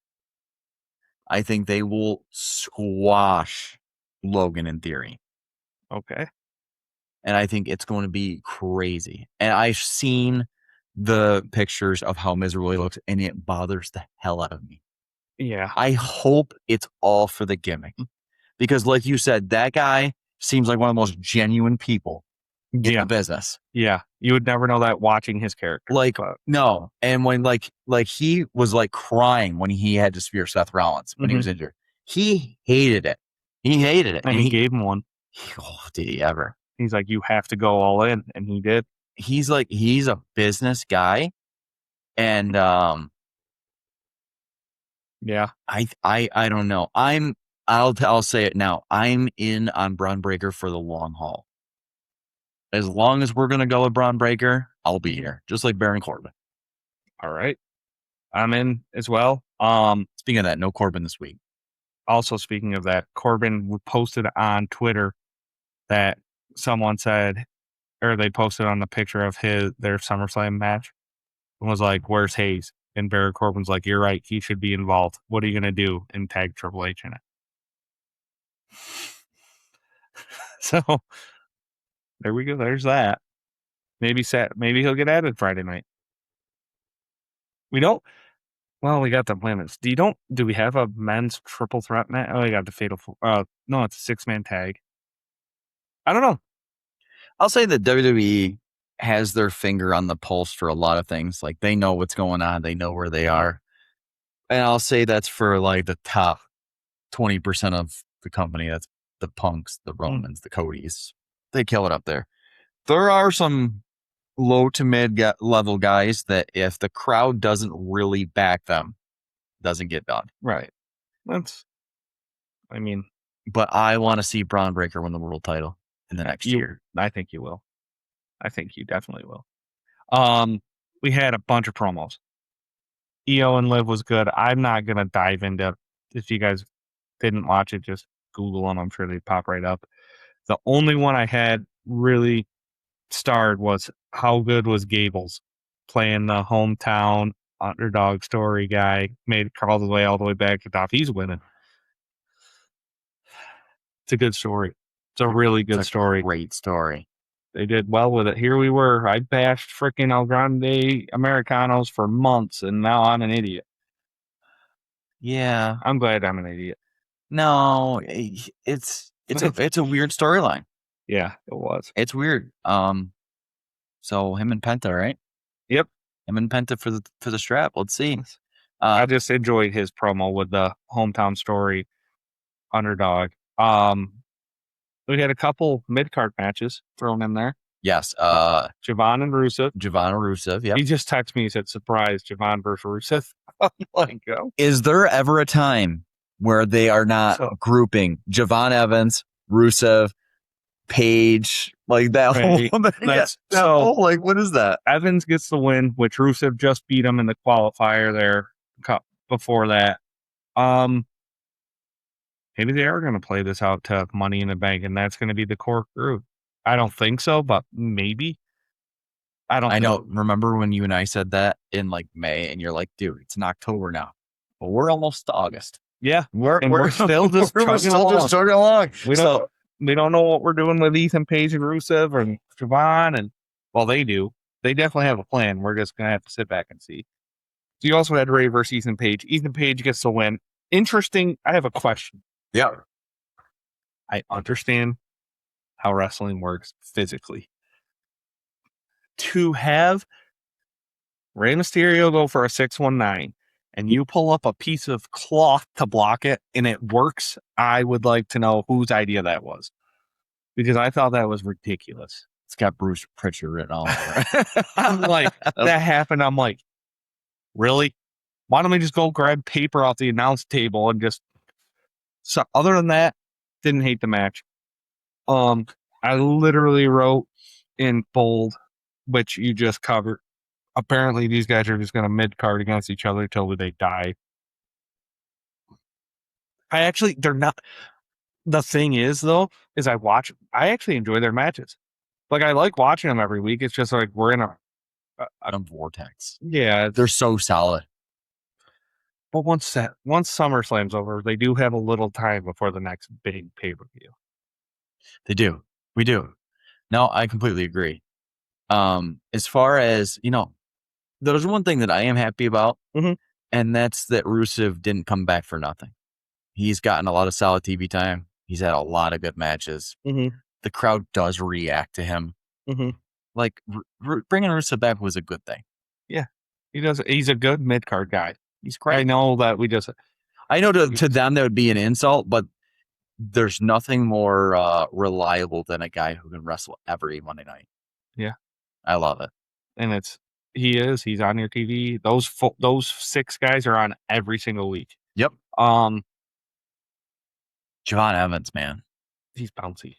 I think they will squash Logan in theory. Okay. And I think it's going to be crazy. And I've seen the pictures of how miserable he looks, and it bothers the hell out of me. Yeah. I hope it's all for the gimmick. Because like you said, that guy seems like one of the most genuine people in the business. Yeah. You would never know that watching his character. No. And when like he was like crying when he had to spear Seth Rollins when he was injured. He hated it. And he gave him one. Oh, did he ever? He's like, you have to go all in. And he did. He's a business guy. And yeah. I don't know. I'll say it now. I'm in on Braun Breaker for the long haul. As long as we're gonna go with Braun Breaker, I'll be here. Just like Baron Corbin. All right. I'm in as well. Speaking of that, no Corbin this week. Also, speaking of that, Corbin posted on Twitter that someone said, or they posted on the picture of their SummerSlam match and was like, where's Hayes? And Baron Corbin's like, you're right. He should be involved. What are you going to do? And tag Triple H in it. So there we go. There's that. Maybe he'll get added Friday night. We don't. Well, we got the women's. Do we have a men's triple threat match? Oh, we got the fatal. No, it's a 6-man tag. I don't know. I'll say that WWE has their finger on the pulse for a lot of things. Like they know what's going on. They know where they are. And I'll say that's for like the top 20% of the company. That's the Punks, the Romans, the Codys. They kill it up there. There are some low to mid level guys that if the crowd doesn't really back them, doesn't get done. Right. But I want to see Braun Breaker win the world title in the next year. I think you will. I think you definitely will. We had a bunch of promos. EO and Liv was good. I'm not going to dive into, if you guys didn't watch it, just Google them. I'm sure they pop right up. The only one I had really starred was how good was Gables playing the hometown underdog story guy, made crawled his way all the way back to the top. He's winning. It's a good story. It's a really good story. Great story. They did well with it. Here we were. I bashed freaking El Grande Americanos for months, and now I'm an idiot. Yeah. I'm glad I'm an idiot. No, it's a weird storyline. Yeah, it was. It's weird. So him and Penta, right? Yep. Him and Penta for the strap. Let's see. I just enjoyed his promo with the hometown story underdog. We had a couple mid-card matches thrown in there. Yes. Javon and Rusev. Yeah. He just texted me. He said, "Surprise, Javon versus Rusev." I'm like, go. Is there ever a time where they are not grouping Javon Evans, Rusev, Page, like that Right. whole like, what is that? Evans gets the win, which Rusev just beat him in the qualifier there before that. Maybe they are going to play this out to Money in the Bank, and that's going to be the core group. I don't think so, but maybe. I know. Remember when you and I said that in like May, and you're like, dude, it's in October now, but we're almost to August. Yeah, we're still just chugging along. We don't know what we're doing with Ethan Page and Rusev and Javon, and well, they do. They definitely have a plan. We're just gonna have to sit back and see. So you also had Ray versus Ethan Page. Ethan Page gets the win. Interesting. I have a question. Yeah, I understand how wrestling works physically. To have Rey Mysterio go for a 619 and you pull up a piece of cloth to block it and it works, I would like to know whose idea that was. Because I thought that was ridiculous. It's got Bruce Pritchard written all over it. I'm like, that happened. I'm like, really? Why don't we just go grab paper off the announce table and just... So other than that, didn't hate the match. I literally wrote in bold, which you just covered. Apparently, these guys are just going to mid-card against each other till they die. They're not. The thing is, though, is I actually enjoy their matches. Like, I like watching them every week. It's just like we're in a vortex. Yeah. They're so solid. But once SummerSlam's over, they do have a little time before the next big pay-per-view. They do. We do. No, I completely agree. As far as, there's one thing that I am happy about, and that's that Rusev didn't come back for nothing. He's gotten a lot of solid TV time. He's had a lot of good matches. The crowd does react to him. Like, bringing Rusev back was a good thing. Yeah. He's a good mid-card guy. He's great. I know that I know to them that would be an insult, but there's nothing more reliable than a guy who can wrestle every Monday night. Yeah. I love it. And he's on your TV. Those 6 guys are on every single week. Yep. Javon Evans, man. He's bouncy.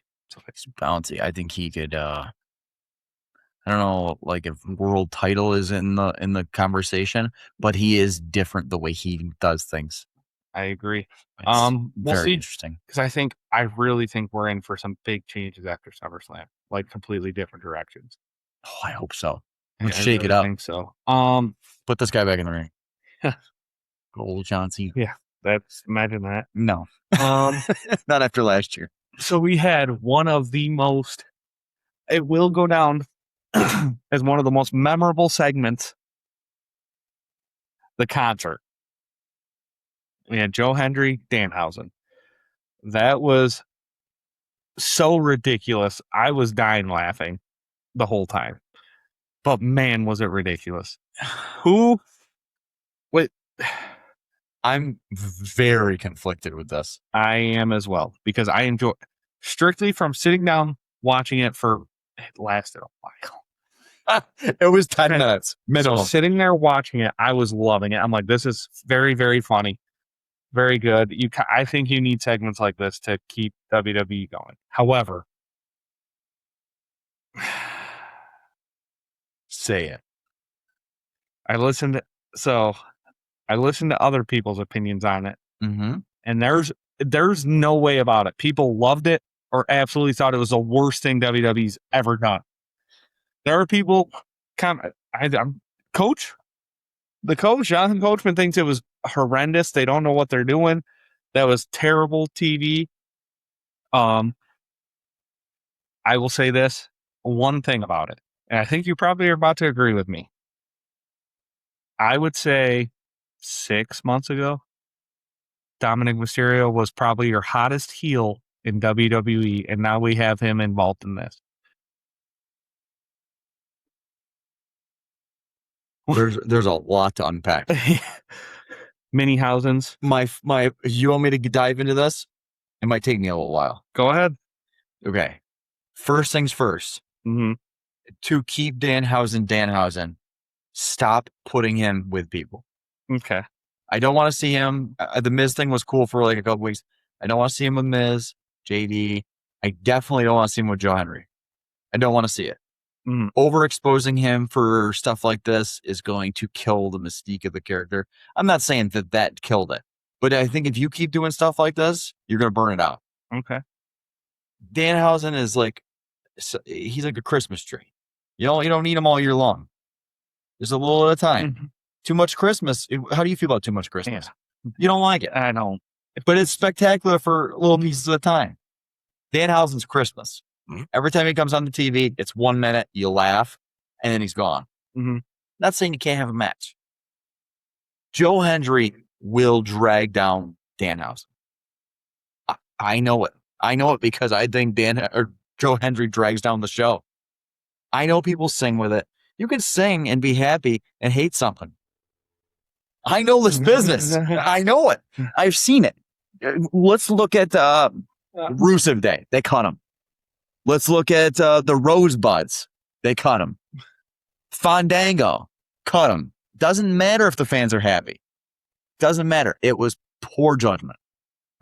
He's bouncy. I think he could, I don't know, like if world title is in the conversation, but he is different the way he does things. I agree. We'll very see. Interesting. Because I really think we're in for some big changes after SummerSlam, like completely different directions. Oh, I hope so. Let's shake it up. I think so. Put this guy back in the ring. Old John Cena. Yeah, imagine that. No. Not after last year. So we had one of the most, it will go down as one of the most memorable segments, the concert. We had Joe Hendry, Danhausen. That was so ridiculous. I was dying laughing the whole time. But man, was it ridiculous. I'm very conflicted with this. I am as well, because I enjoy, strictly from sitting down watching it it lasted a while. It was 10 minutes. So sitting there watching it, I was loving it. I'm like, this is very, very funny. Very good. I think you need segments like this to keep WWE going. However, say it. I listened to other people's opinions on it, and there's no way about it. People loved it or absolutely thought it was the worst thing WWE's ever done. There are people, the coach, Jonathan Coachman, thinks it was horrendous. They don't know what they're doing. That was terrible TV. I will say this one thing about it, and I think you probably are about to agree with me. I would say 6 months ago, Dominic Mysterio was probably your hottest heel in WWE, and now we have him involved in this. There's a lot to unpack. Minniehausens. You want me to dive into this? It might take me a little while. Go ahead. Okay. First things first. To keep Danhausen, stop putting him with people. Okay. I don't want to see him. The Miz thing was cool for like a couple weeks. I don't want to see him with Miz, JD. I definitely don't want to see him with Joe Henry. I don't want to see it. Mhm. Overexposing him for stuff like this is going to kill the mystique of the character. I'm not saying that killed it, but I think if you keep doing stuff like this, you're going to burn it out. Okay. Danhausen is like, he's like a Christmas tree. You don't need him all year long. There's a little at a time. Mhm. Too much Christmas. How do you feel about too much Christmas? Yeah. You don't like it. I don't. But it's spectacular for little pieces at a time. Danhausen's Christmas. Mhm. Every time he comes on the TV, it's 1 minute, you laugh, and then he's gone. Mhm. Not saying you can't have a match. Joe Hendry will drag down Danhausen. I know it. I know it because I think Joe Hendry drags down the show. I know people sing with it. You can sing and be happy and hate something. I know this business. I know it. I've seen it. Let's look at Rusev Day. They cut him. Let's look at the Rosebuds. They cut him. Fandango. Cut him. Doesn't matter if the fans are happy. Doesn't matter. It was poor judgment.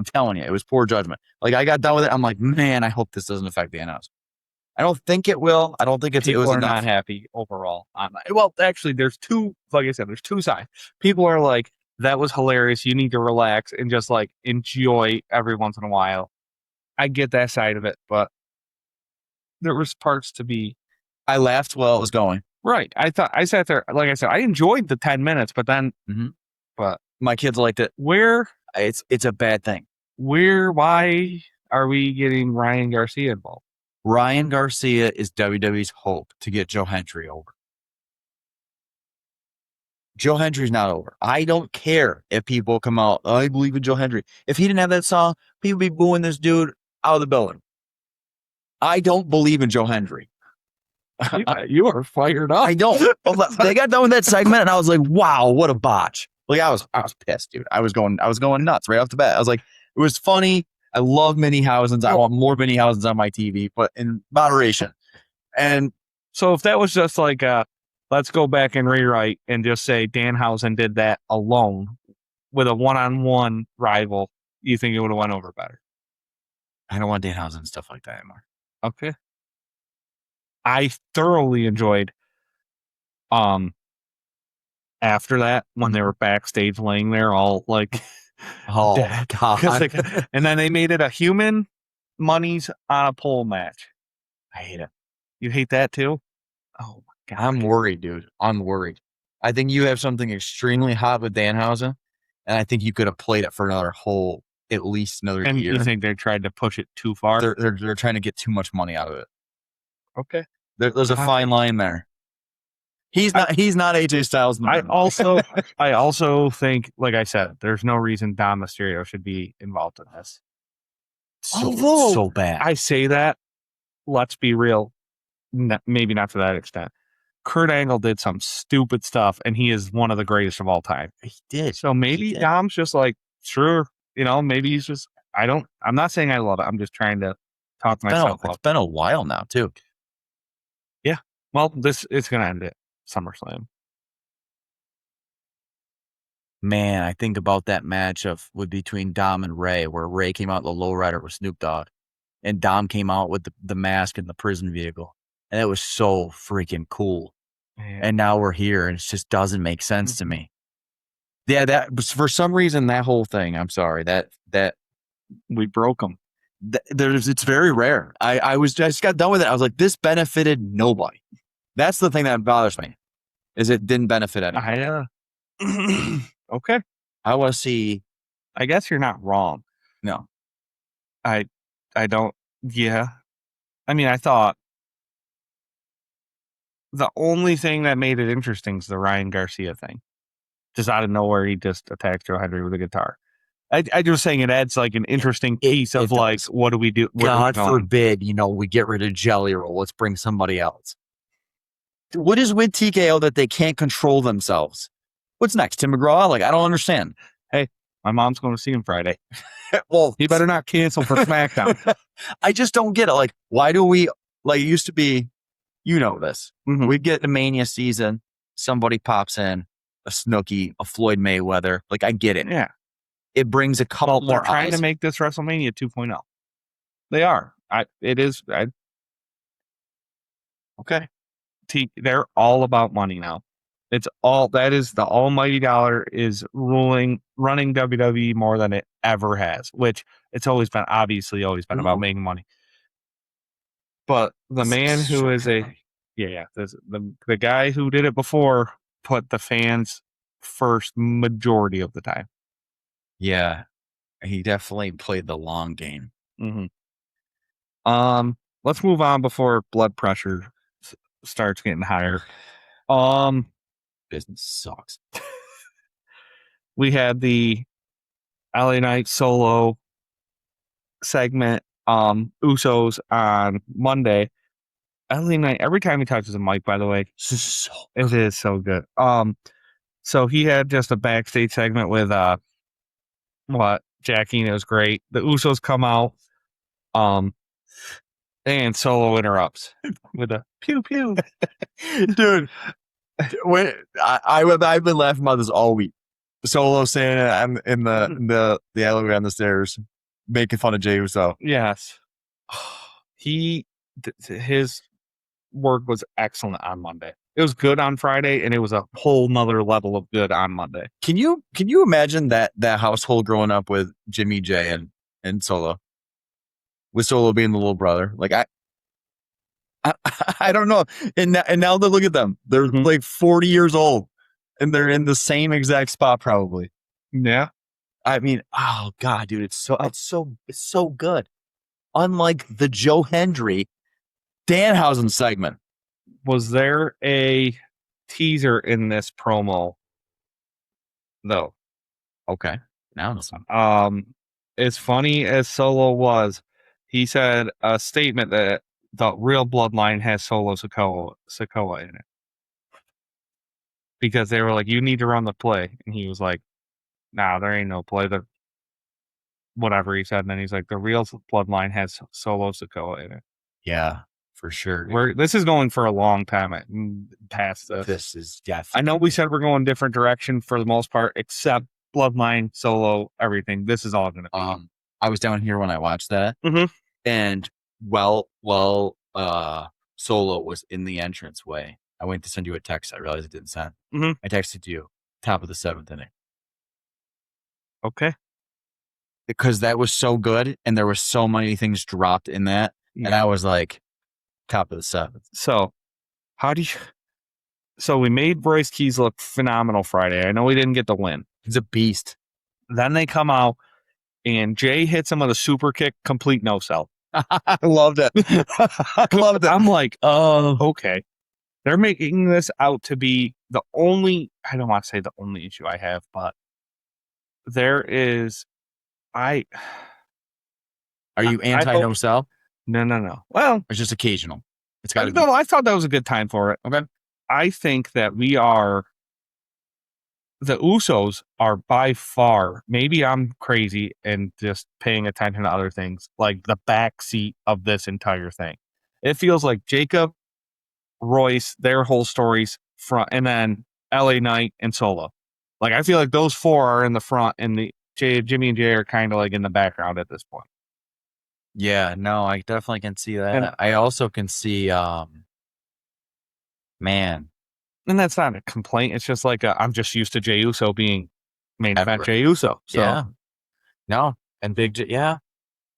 I'm telling you, it was poor judgment. Like, I got done with it. I'm like, man, I hope this doesn't affect the announce. I don't think it will. I don't think it was enough. Not happy overall. Well, actually, there's two. Like I said, there's two sides. People are like, that was hilarious. You need to relax and just like enjoy every once in a while. I get that side of it, but there was parts to be. I laughed while it was going. Right. I sat there. Like I said, I enjoyed the 10 minutes, but then, but my kids liked it. It's a bad thing. Why are we getting Ryan Garcia involved? Ryan Garcia is WWE's hope to get Joe Hendry over. Joe Hendry's not over. I don't care if people come out, I believe in Joe Hendry. If he didn't have that song, people would be booing this dude out of the building. I don't believe in Joe Hendry. You are fired up. I don't. They got done with that segment, and I was like, "Wow, what a botch!" Like I was pissed, dude. I was going nuts right off the bat. I was like, it was funny. I love Minniehausens. I want more Minniehausens on my TV, but in moderation. And so, if that was just like, let's go back and rewrite and just say Danhausen did that alone with a one-on-one rival, you think it would have went over better? I don't want Danhausen stuff like that anymore. Okay. I thoroughly enjoyed after that when they were backstage laying there all like dead. God. And then they made it a human monies on a pole match. I hate it. You hate that too? Oh my God. I'm worried, dude. I'm worried. I think you have something extremely hot with Danhausen, and I think you could have played it for at least another year. You think they tried to push it too far? They're trying to get too much money out of it. Okay. There's a fine line there. He's not AJ Styles. I also think, like I said, there's no reason Dom Mysterio should be involved in this. So bad. I say that. Let's be real. Maybe not to that extent. Kurt Angle did some stupid stuff, and he is one of the greatest of all time. He did. So maybe Dom's just like, sure, maybe he's just. I'm not saying I love it. I'm just trying to talk myself up. It's been a while now, too. Yeah. Well, it's going to end it. SummerSlam. Man, I think about that match between Dom and Ray, where Ray came out the lowrider with Snoop Dogg, and Dom came out with the mask and the prison vehicle, and it was so freaking cool. Man. And now we're here, and it just doesn't make sense to me. Yeah, that for some reason that whole thing. I'm sorry that we broke them. It's very rare. I just got done with it. I was like, this benefited nobody. That's the thing that bothers me, is it didn't benefit anyone. Okay. I want to see. I guess you're not wrong. No. I don't. Yeah. I mean, I thought the only thing that made it interesting is the Ryan Garcia thing. Just out of nowhere, he just attacked Joe Hendry with a guitar. I just saying it adds like an interesting piece of like, what do we do? God forbid, we get rid of Jelly Roll. Let's bring somebody else. What is with TKO that they can't control themselves? What's next? Tim McGraw? Like, I don't understand. Hey, my mom's going to see him Friday. Well, he better not cancel for SmackDown. I just don't get it. Like, why do we, like, it used to be, this. Mm-hmm. We'd get the Mania season, somebody pops in, a Snooki, a Floyd Mayweather. Like, I get it. Yeah. It brings a couple more trying to make this WrestleMania 2.0. They are. It is. Okay. They're all about money now. That is the almighty dollar is running WWE more than it ever has, which it's always been about making money. But the man who is the guy who did it before put the fans first majority of the time. Yeah, he definitely played the long game. Mm-hmm. Let's move on before blood pressure starts getting higher. Business sucks. We had the LA Knight solo segment, Usos on Monday. LA Knight, every time he touches a mic, by the way, it is so good. So he had just a backstage segment with Jackie, and it was great. The Usos come out, and Solo interrupts with a pew pew. Dude, when I've been laughing about this all week. Solo saying I'm in the elevator on the stairs, making fun of Jey Uso. Yes, his work was excellent on Monday. It was good on Friday, and it was a whole nother level of good on Monday. Can you imagine that household growing up with Jimmy J and Solo, with Solo being the little brother? Like I don't know. And now look at them. They're like 40 years old, and they're in the same exact spot probably. Yeah. I mean, oh god, dude, it's so good. Unlike the Joe Hendry Danhausen segment. Was there a teaser in this promo though? Okay. Now as funny as Solo was, he said a statement that the real bloodline has Solo Sikoa in it. Because they were like, you need to run the play. And he was like, nah, there ain't no play. Whatever he said. And then he's like, the real bloodline has Solo Sikoa in it. Yeah, for sure. This is going for a long time past this. This is definitely. I know we said we're going different direction for the most part, except Bloodline, Solo, everything. This is all going to be. I was down here when I watched that, and Solo was in the entranceway. I went to send you a text. I realized it didn't send. I texted you, top of the 7th inning. Okay. Because that was so good, and there were so many things dropped in that, and I was like, top of the 7th. So, So we made Royce Keys look phenomenal Friday. I know we didn't get the win. He's a beast. Then they come out, and Jay hits him with a super kick, complete no sell. I loved it. I loved it. I'm like, oh, okay. They're making this out to be the only, I don't want to say the only issue I have, but there is, Are you anti no sell? No. Well, it's just occasional. It's got to be. No, I thought that was a good time for it. Okay. I think that the Usos are by far, maybe I'm crazy and just paying attention to other things, like the backseat of this entire thing. It feels like Jacob, Royce, their whole stories front, and then LA Knight and Solo. Like, I feel like those four are in the front, and Jimmy and Jay are kind of like in the background at this point. Yeah, no, I definitely can see that. And I also can see, man. And that's not a complaint. It's just like I'm just used to Jey Uso being main event Jey Uso. So. Yeah. No, and Big J. Yeah,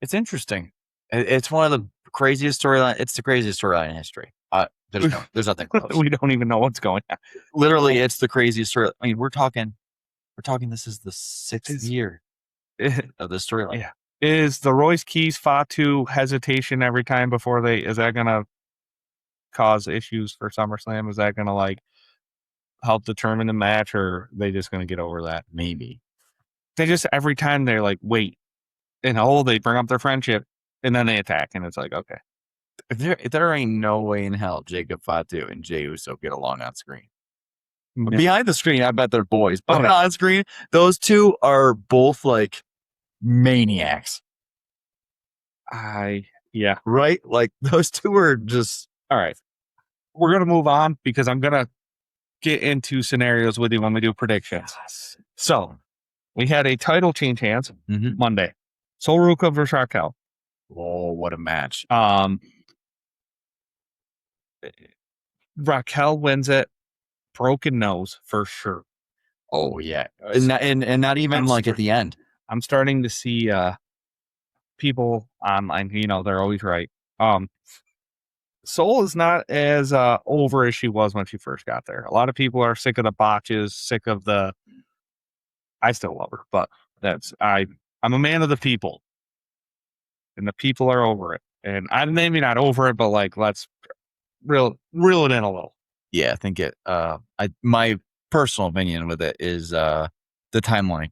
it's interesting. It's one of the craziest storyline. It's the craziest storyline in history. There's nothing close. We don't even know what's going on. Literally, it's the craziest story. I mean, we're talking. This is the 6th year of the storyline. Yeah. Is the Royce Keys Fatu hesitation every time before is that going to cause issues for SummerSlam? Is that going to help determine the match, or are they just going to get over that? Maybe. They just, every time they're like, wait, and they bring up their friendship, and then they attack, and it's like, okay. There ain't no way in hell Jacob Fatu and Jey Uso get along on screen. Yeah. Behind the screen, I bet they're boys. But on screen, those two are both like maniacs. Yeah. Right? Like, those two are just... All right. We're going to move on, because I'm going to get into scenarios with you when we do predictions. Yes. So, we had a title change hands Monday. Sol Ruka versus Raquel. Oh, what a match! Raquel wins it. Broken nose for sure. Oh yeah, and not even like at the end. I'm starting to see people online. They're always right. Soul is not as over as she was when she first got there. A lot of people are sick of the botches, sick of the. I still love her, but I'm a man of the people, and the people are over it. And I'm maybe not over it, but like let's reel it in a little. Yeah, I think my personal opinion with it is the timeline.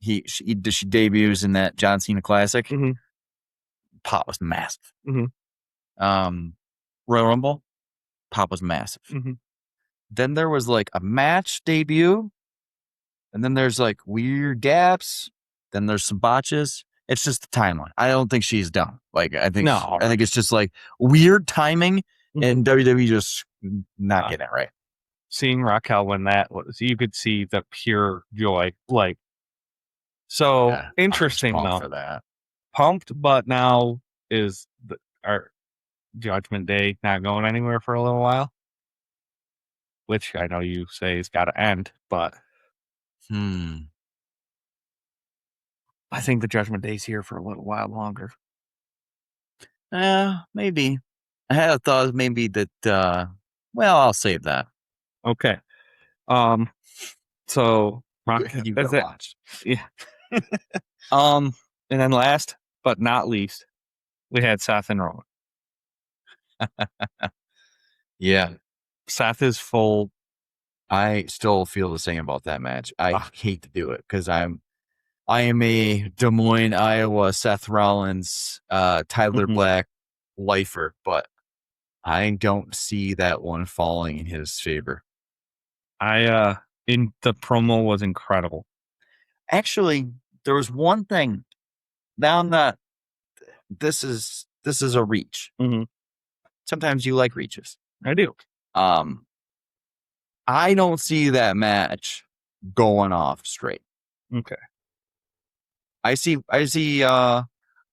She debuts in that John Cena Classic. Mm-hmm. Pop was massive. Mm-hmm. Royal Rumble, pop was massive. Mm-hmm. Then there was like a match debut, and then there's like weird gaps. Then there's some botches. It's just the timeline. I don't think she's done. Like I think it's just like weird timing, and WWE just not getting it right. Seeing Raquel win that you could see the pure joy. Like, so interesting though. For that. Pumped, but now is our Judgment Day not going anywhere for a little while? Which I know you say has got to end, but I think the Judgment Day's here for a little while longer. Maybe. I had a thought maybe that. Well, I'll save that. Okay. So you gotta watch. Yeah. And then last but not least, we had Seth and Rowan. Yeah. Seth is full. I still feel the same about that match. I hate to do it because I am a Des Moines, Iowa, Seth Rollins, Tyler Black lifer, but I don't see that one falling in his favor. In the promo was incredible. Actually, there was one thing down that this is a reach. Sometimes you like reaches. I do. I don't see that match going off straight. Okay. I see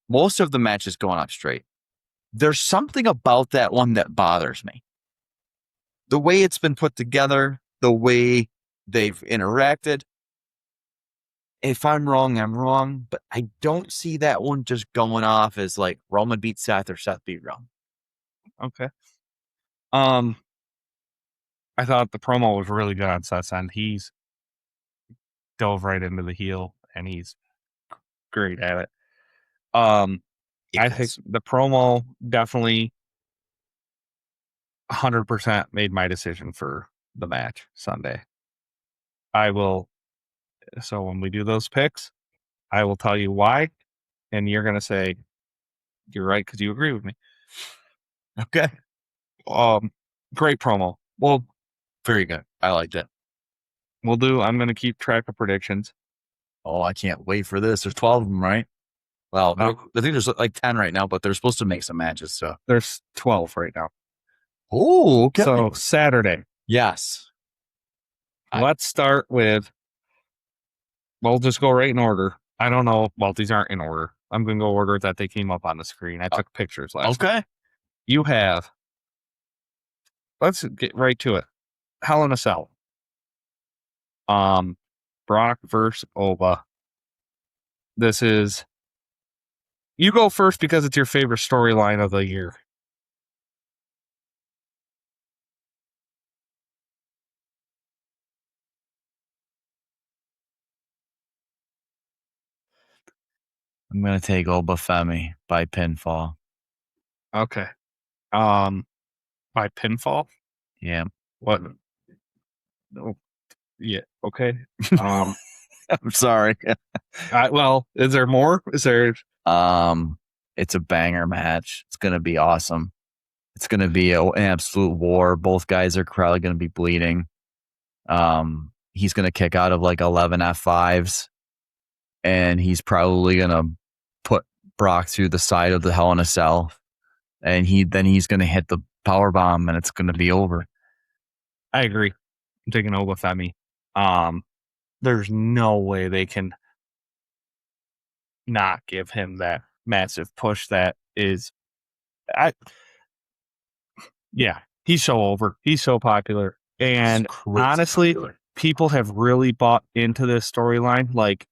most of the matches going off straight. There's something about that one that bothers me. The way it's been put together, the way they've interacted. If I'm wrong, I'm wrong, but I don't see that one just going off as like Roman beat Seth or Seth beat Roman. Okay. I thought the promo was really good on Seth's end. He's dove right into the heel, and he's great at it. I think the promo definitely 100% made my decision for the match Sunday. So when we do those picks, I will tell you why, and you're going to say, you're right, because you agree with me. Okay. Great promo. Well, very good. I liked it. I'm going to keep track of predictions. Oh, I can't wait for this. There's 12 of them, right? Well, I think there's like 10 right now, but they're supposed to make some matches. So there's 12 right now. Oh, okay. So Saturday. Yes. Let's start with, we'll just go right in order. I don't know. Well, these aren't in order. I'm going to go order that they came up on the screen. I took pictures last night. You have, let's get right to it. Hell in a Cell. Brock versus Oba. This is, you go first because it's your favorite storyline of the year. I'm going to take Oba Femi by pinfall. Okay. By pinfall? Yeah. What? Oh, yeah. Okay. I'm sorry. Well, is there more? Is there? It's a banger match. It's going to be awesome. It's going to be an absolute war. Both guys are probably going to be bleeding. He's going to kick out of like 11 F5s, and he's probably going to put Brock through the side of the Hell in a Cell, and he's going to hit the power bomb, and it's going to be over. I agree. I'm taking Oba Femi. There's no way they can not give him that massive push that is, he's so over. He's so popular. And honestly, people have really bought into this storyline. Like,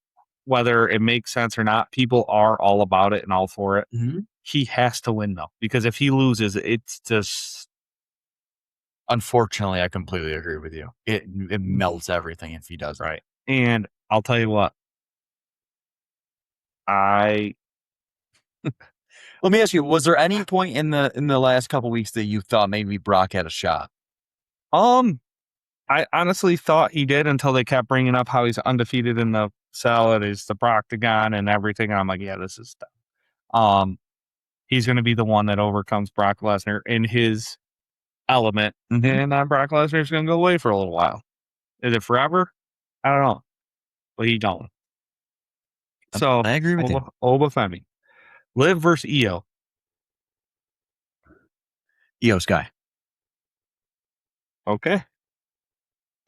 whether it makes sense or not, people are all about it and all for it. Mm-hmm. He has to win, though, because if he loses, it's just... Unfortunately, I completely agree with you. It melts everything if he does. Right. And I'll tell you what. Let me ask you, was there any point in the last couple weeks that you thought maybe Brock had a shot? I honestly thought he did until they kept bringing up how he's undefeated in the cell. It is the Proctagon and everything. And I'm like, yeah, this is stuff. He's going to be the one that overcomes Brock Lesnar in his element. Mm-hmm. And Brock Lesnar is going to go away for a little while. Is it forever? I don't know. But he don't. So I agree with you. Obafemi. Liv versus Io. Io's guy. Okay.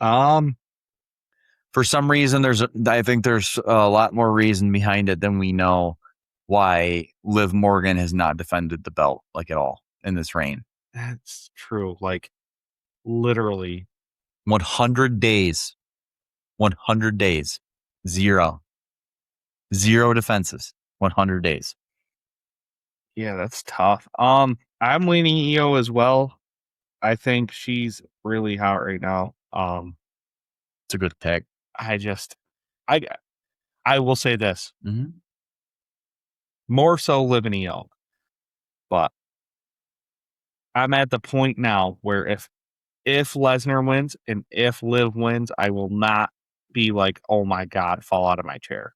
For some reason, I think there's a lot more reason behind it than we know why Liv Morgan has not defended the belt like at all in this reign. That's true. Like, literally 100 days. 100 days. Zero defenses. 100 days. Yeah, that's tough. I'm leaning Io as well. I think she's really hot right now. It's a good pick. I will say this. Mm-hmm. More so Liv and Io. But I'm at the point now where if Lesnar wins and if Liv wins, I will not be like, oh my God, fall out of my chair.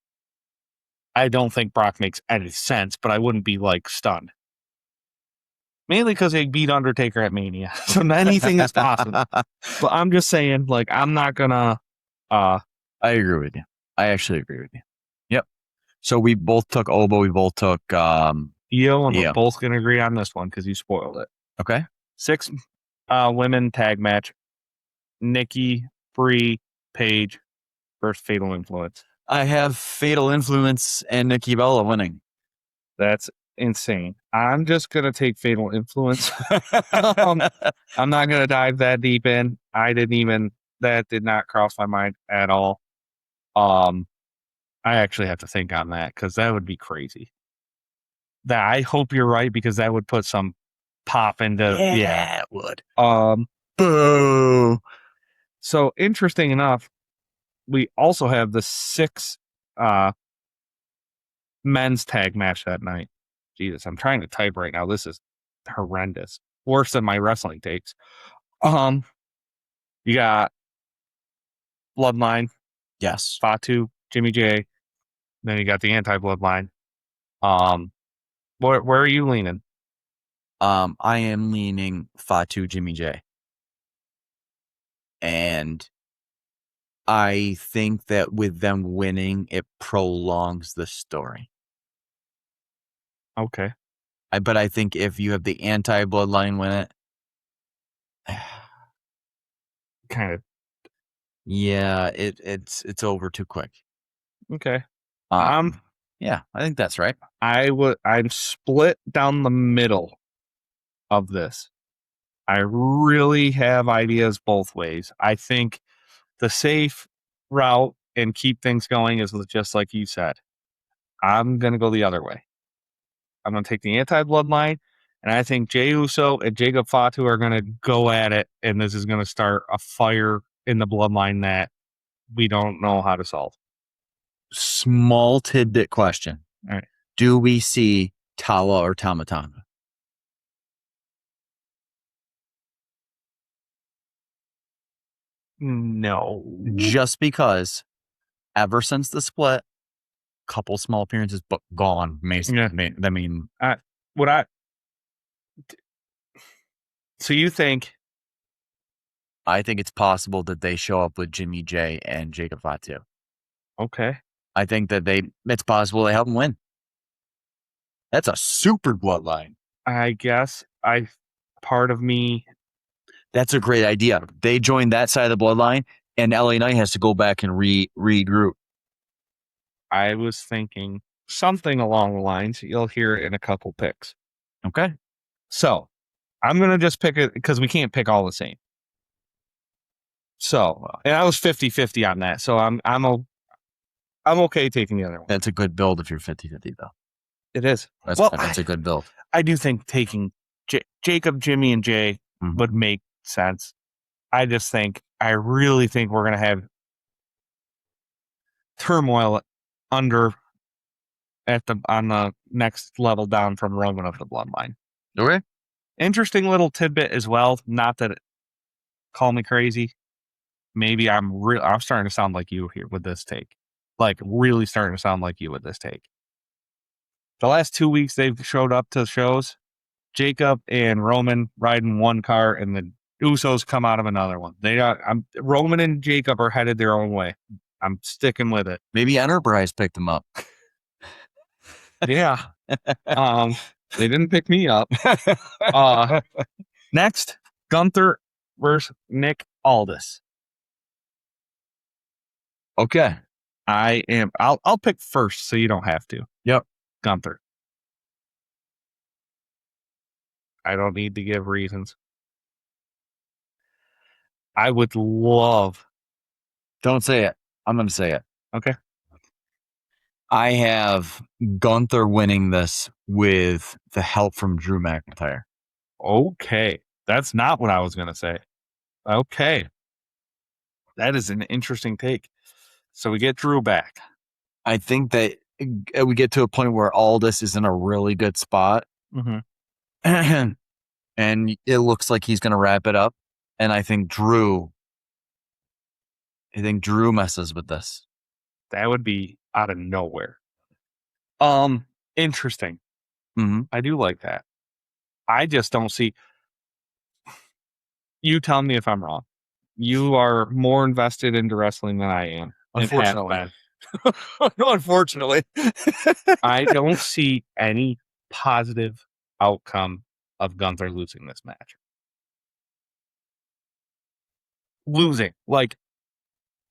I don't think Brock makes any sense, but I wouldn't be like stunned. Mainly because they beat Undertaker at Mania. So anything is possible. But I'm just saying, like, I'm not gonna... I agree with you. I actually agree with you. Yep. So we both took Obo. We both took Io, and we're both gonna agree on this one because you spoiled it. Okay. 6 women tag match. Nikki, Brie, Paige versus Fatal Influence. I have Fatal Influence and Nikki Bella winning. That's insane. I'm just gonna take Fatal Influence. I'm not gonna dive that deep in. That did not cross my mind at all. I actually have to think on that because that would be crazy. I hope you're right because that would put some pop into it would. Boo. So interesting enough, we also have the 6 men's tag match that night. Jesus, I'm trying to type right now. This is horrendous. Worse than my wrestling takes. You got Bloodline. Yes. Fatu, Jimmy J. Then you got the anti-Bloodline. Where are you leaning? I am leaning Fatu, Jimmy J. And I think that with them winning, it prolongs the story. Okay. But I think if you have the anti-Bloodline win it, kind of. Yeah, it's over too quick. Okay. Yeah, I think that's right. I'm split down the middle of this. I really have ideas both ways. I think the safe route and keep things going is just like you said. I'm going to go the other way. I'm going to take the anti-Bloodline, and I think Jey Uso and Jacob Fatu are going to go at it, and this is going to start a fire in the Bloodline that we don't know how to solve. Small tidbit question. All right. Do we see Tawa or Tama Tonga? No. Just because ever since the split, couple small appearances, but gone. So you think? I think it's possible that they show up with Jimmy J and Jacob Fatu. Okay. I think that it's possible they help them win. That's a super Bloodline. I guess part of me. That's a great idea. They join that side of the Bloodline, and LA Knight has to go back and regroup. I was thinking something along the lines. You'll hear it in a couple picks. Okay. So I'm going to just pick it because we can't pick all the same. So, and I was 50-50 on that. So I'm okay taking the other one. That's a good build if you're 50-50 though. It is. That's a good build. I do think taking Jacob, Jimmy, and Jay would make sense. I really think we're going to have turmoil on the next level down from Roman of the Bloodline. Okay. Interesting little tidbit as well. Not that call me crazy. Maybe I'm starting to sound like you here with this take. Like really starting to sound like you with this take. The last 2 weeks they've showed up to shows. Jacob and Roman ride in one car, and the Usos come out of another one. Roman and Jacob are headed their own way. I'm sticking with it. Maybe Enterprise picked them up. Yeah. They didn't pick me up. Next, Gunther versus Nick Aldis. Okay. I'll pick first so you don't have to. Yep. Gunther. I don't need to give reasons. I would love. Don't say it. I'm going to say it. Okay. I have Gunther winning this with the help from Drew McIntyre. Okay. That's not what I was going to say. Okay. That is an interesting take. So we get Drew back. I think that we get to a point where Aldis is in a really good spot. Mm-hmm. And it looks like he's going to wrap it up. And I think Drew messes with this. That would be out of nowhere. Interesting. Mm-hmm. I do like that. I just don't see. You tell me if I'm wrong. You are more invested into wrestling than I am. Unfortunately. Unfortunately. I don't see any positive outcome of Gunther losing this match. Losing. Like,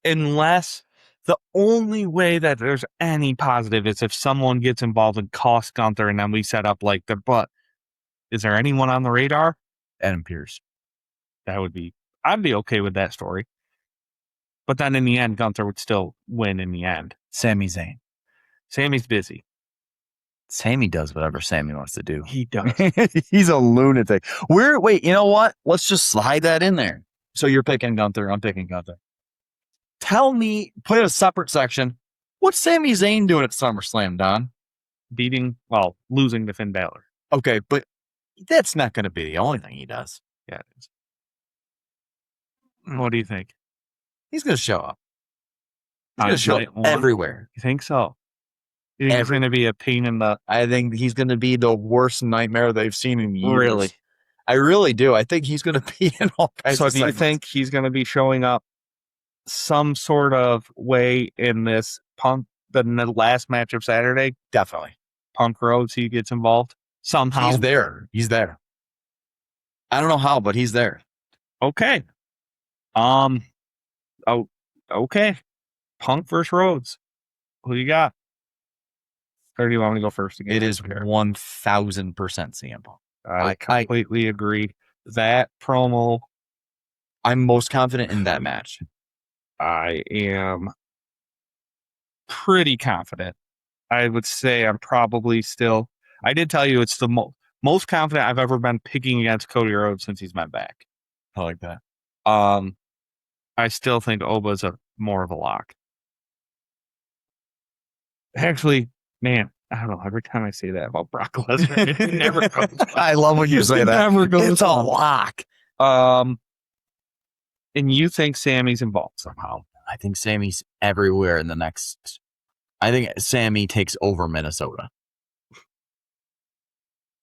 unless the only way that there's any positive is if someone gets involved and costs Gunther and then we set up like the butt. Is there anyone on the radar? Adam Pearce. I'd be okay with that story. But then in the end, Gunther would still win in the end. Sami Zayn. Sammy's busy. Sammy does whatever Sammy wants to do. He does. He's a lunatic. Wait, you know what? Let's just slide that in there. So you're picking Gunther. I'm picking Gunther. Tell me, put in a separate section. What's Sami Zayn doing at SummerSlam, Don? Losing to Finn Balor. Okay, but that's not going to be the only thing he does. Yeah, it is. What do you think? He's going to show up. He's going to show up everywhere. You think so? You think he's going to be a pain in the... I think he's going to be the worst nightmare they've seen in years. Really? I really do. I think he's going to be in all kinds of segments. So do you think he's going to be showing up some sort of way in this the last match of Saturday? Definitely. Punk Rhodes, he gets involved somehow. He's there. I don't know how, but he's there. Okay. Okay. Punk versus Rhodes. Who you got? Or do you want me to go first again? It is 1,000% CM Punk. I completely agree. That promo. I'm most confident in that match. I am pretty confident. I would say I'm probably still. I did tell you it's the most confident I've ever been picking against Cody Rhodes since he's been back. I like that. I still think Oba's more of a lock. Actually, man, I don't know. Every time I say that about Brock Lesnar, it never goes. I love when you say that. Never goes. It's a lock. And you think Sammy's involved somehow? I think Sammy's everywhere in the next. I think Sammy takes over Minnesota.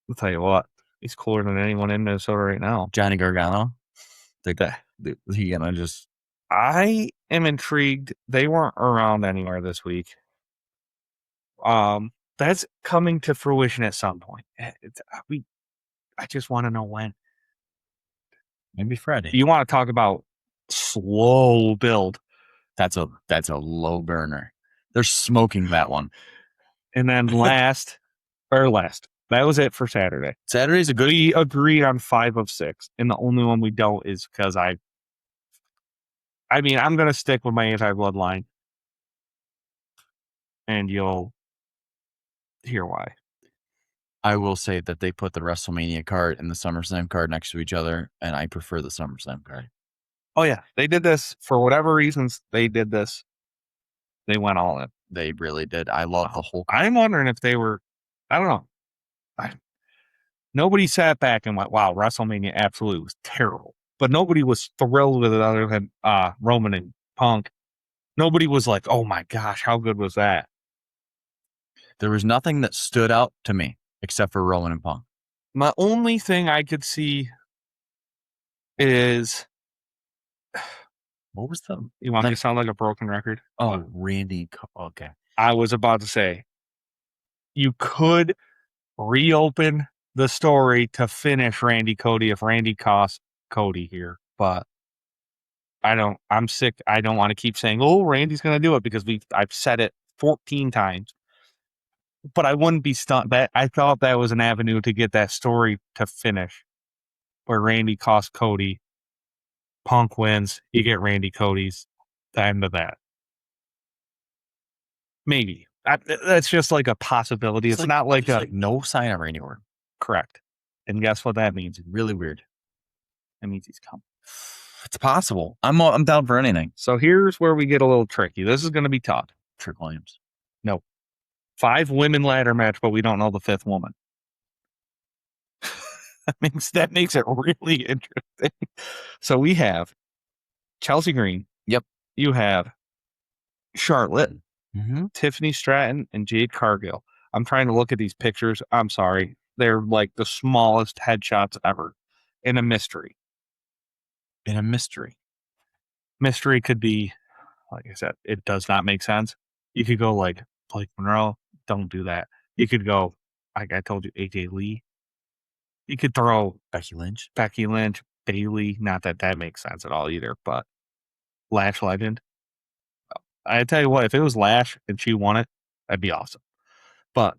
I'll tell you what, he's cooler than anyone in Minnesota right now. Johnny Gargano. He gonna just. I am intrigued. They weren't around anywhere this week. That's coming to fruition at some point. I just want to know when. Maybe Friday. You want to talk about slow build? That's a low burner. They're smoking that one. And then last, that was it for Saturday. Saturday's a good. We agreed on 5 of 6, and the only one we don't is because I'm going to stick with my anti-bloodline, and you'll hear why. I will say that they put the WrestleMania card and the SummerSlam card next to each other, and I prefer the SummerSlam card. Oh, yeah. They did this for whatever reasons. They did this. They went all in. They really did. I love the whole. I'm wondering if they were, I don't know. Nobody sat back and went, wow, WrestleMania absolutely was terrible. But nobody was thrilled with it other than Roman and Punk. Nobody was like, oh my gosh, how good was that? There was nothing that stood out to me except for Roman and Punk. My only thing I could see is, what was the? You want me to sound like a broken record? Oh, Randy. Okay. I was about to say, you could reopen the story to finish Randy Cody if Randy cost Cody here, but I'm sick. I don't want to keep saying, oh, Randy's going to do it because I've said it 14 times. But I wouldn't be stunned. I thought that was an avenue to get that story to finish, where Randy costs Cody, Punk wins, you get Randy Cody's, the end of that. Maybe. That's just like a possibility. It's not like no sign of Randy Orton. Correct. And guess what that means? Really weird. That means he's coming. It's possible. I'm down for anything. So here's where we get a little tricky. This is going to be tough. Trick Williams. No. 5 women ladder match, but we don't know the 5th woman. that makes it really interesting. So we have Chelsea Green. Yep. You have Charlotte, Tiffany Stratton, and Jade Cargill. I'm trying to look at these pictures. I'm sorry. They're like the smallest headshots ever in a mystery. Mystery could be, like I said, it does not make sense. You could go like Blake Monroe. Don't do that. You could go, like I told you, AJ Lee. You could throw Becky Lynch, Bailey. Not that makes sense at all either, but Lash Legend. I tell you what, if it was Lash and she won it, that'd be awesome. But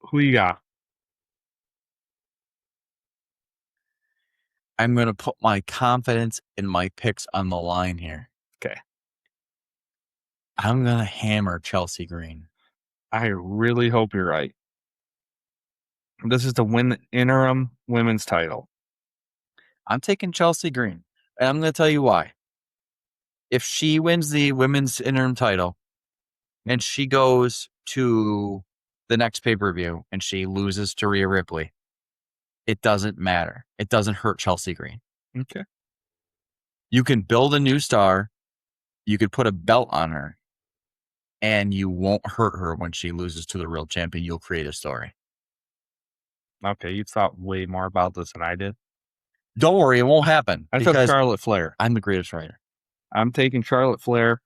who you got? I'm going to put my confidence in my picks on the line here. Okay. I'm going to hammer Chelsea Green. I really hope you're right. This is the interim women's title. I'm taking Chelsea Green, and I'm going to tell you why. If she wins the women's interim title and she goes to the next pay-per-view and she loses to Rhea Ripley, it doesn't matter. It doesn't hurt Chelsea Green. Okay. You can build a new star. You could put a belt on her, and you won't hurt her when she loses to the real champion. You'll create a story. Okay, you thought way more about this than I did. Don't worry, it won't happen. I took Charlotte Flair. I'm the greatest writer. I'm taking Charlotte Flair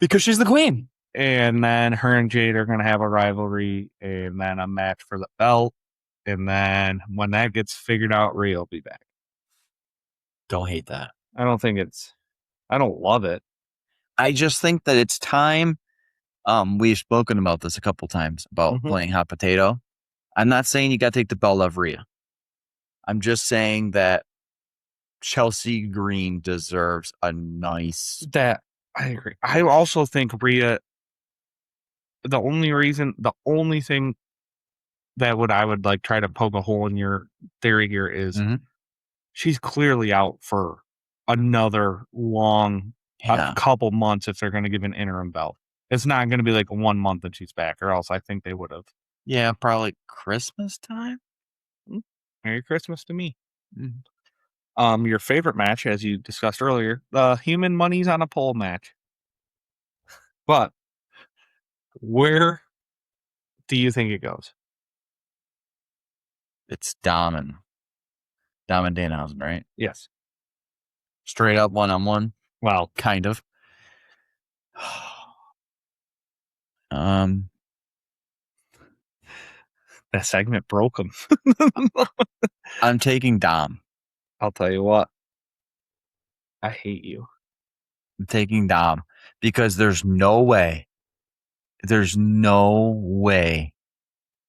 because she's the queen. And then her and Jade are going to have a rivalry and then a match for the belt. And then when that gets figured out, Rhea will be back. Don't hate that. I don't love it. I just think that it's time. We've spoken about this a couple times about playing hot potato. I'm not saying you got to take the belt off Rhea. I'm just saying that Chelsea Green deserves a nice. That I agree. I also think Rhea. The only thing that I would like try to poke a hole in your theory here is she's clearly out for another long a couple months if they're going to give an interim belt. It's not going to be like 1 month and she's back, or else I think they would have. Yeah, probably Christmas time. Merry Christmas to me. Your favorite match, as you discussed earlier, the Human Money's on a Pole match. But where do you think it goes? It's Dom and Danhausen, right? Yes. Straight up one-on-one. Well, kind of. That segment broke him. I'm taking Dom. I'll tell you what. I hate you. I'm taking Dom because there's no way there's no way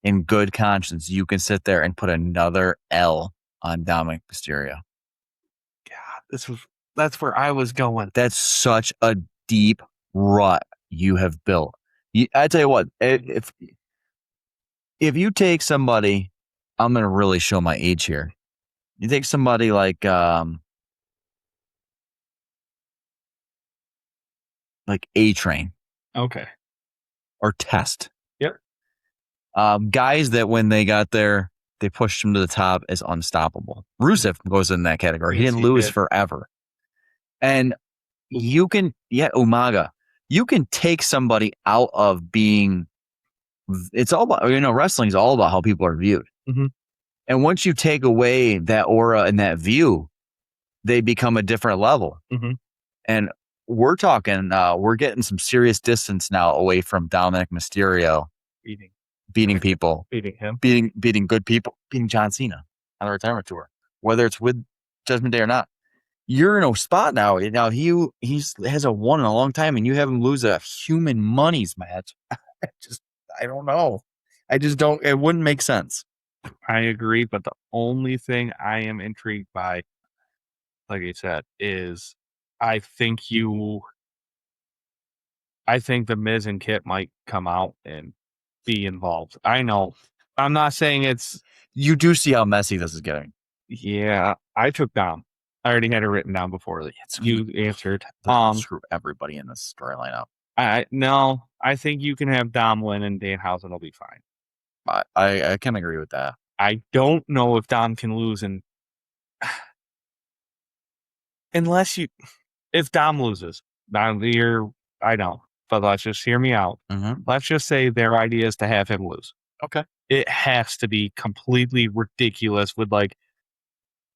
in good conscience you can sit there and put another L on Dominic Mysterio. God, that's where I was going. That's such a deep rut you have built. I tell you what, if you take somebody, I'm going to really show my age here. You take somebody like A-Train. Okay. Or Test. Yep. Guys that when they got there, they pushed him to the top as unstoppable. Rusev goes in that category. He didn't lose forever. And you can, Umaga. You can take somebody out of being, it's all about, wrestling is all about how people are viewed. Mm-hmm. And once you take away that aura and that view, they become a different level. Mm-hmm. And we're talking, we're getting some serious distance now away from Dominic Mysterio beating people, beating him, beating good people, beating John Cena on a retirement tour, whether it's with Judgment Day or not. You're in a spot now. Now he hasn't won in a long time, and you have him lose a human monies match. I don't know. I just don't. It wouldn't make sense. I agree, but the only thing I am intrigued by, like I said, is I think the Miz and Kit might come out and be involved. I know. I'm not saying it's. You do see how messy this is getting. Yeah, I took Dom. I already had it written down before you answered. Screw everybody in this storyline up. No, I think you can have Dom win and Danhausen will be fine. I can agree with that. I don't know if Dom can lose if Dom loses, I know, but let's just hear me out. Mm-hmm. Let's just say their idea is to have him lose. Okay. It has to be completely ridiculous with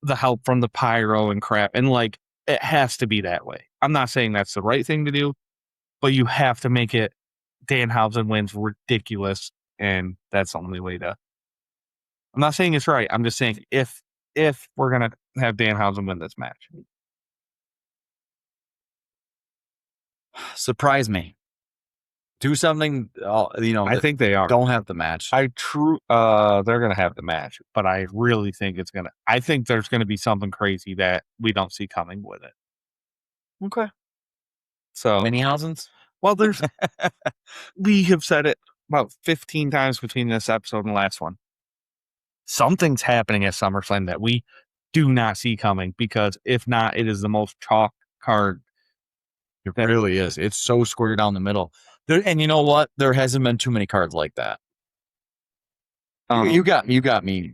the help from the pyro and crap. And it has to be that way. I'm not saying that's the right thing to do, but you have to make it Danhausen wins ridiculous. And that's the only way to. I'm not saying it's right. I'm just saying if we're going to have Danhausen win this match. Surprise me. Do something, I think they are. Don't have the match. they're going to have the match, but I really think I think there's going to be something crazy that we don't see coming with it. Okay. So Mini-Hausens? Well, we have said it about 15 times between this episode and the last one. Something's happening at SummerSlam that we do not see coming, because if not, it is the most chalk card. It really is. It's so square down the middle. And you know what? There hasn't been too many cards like that. You got me.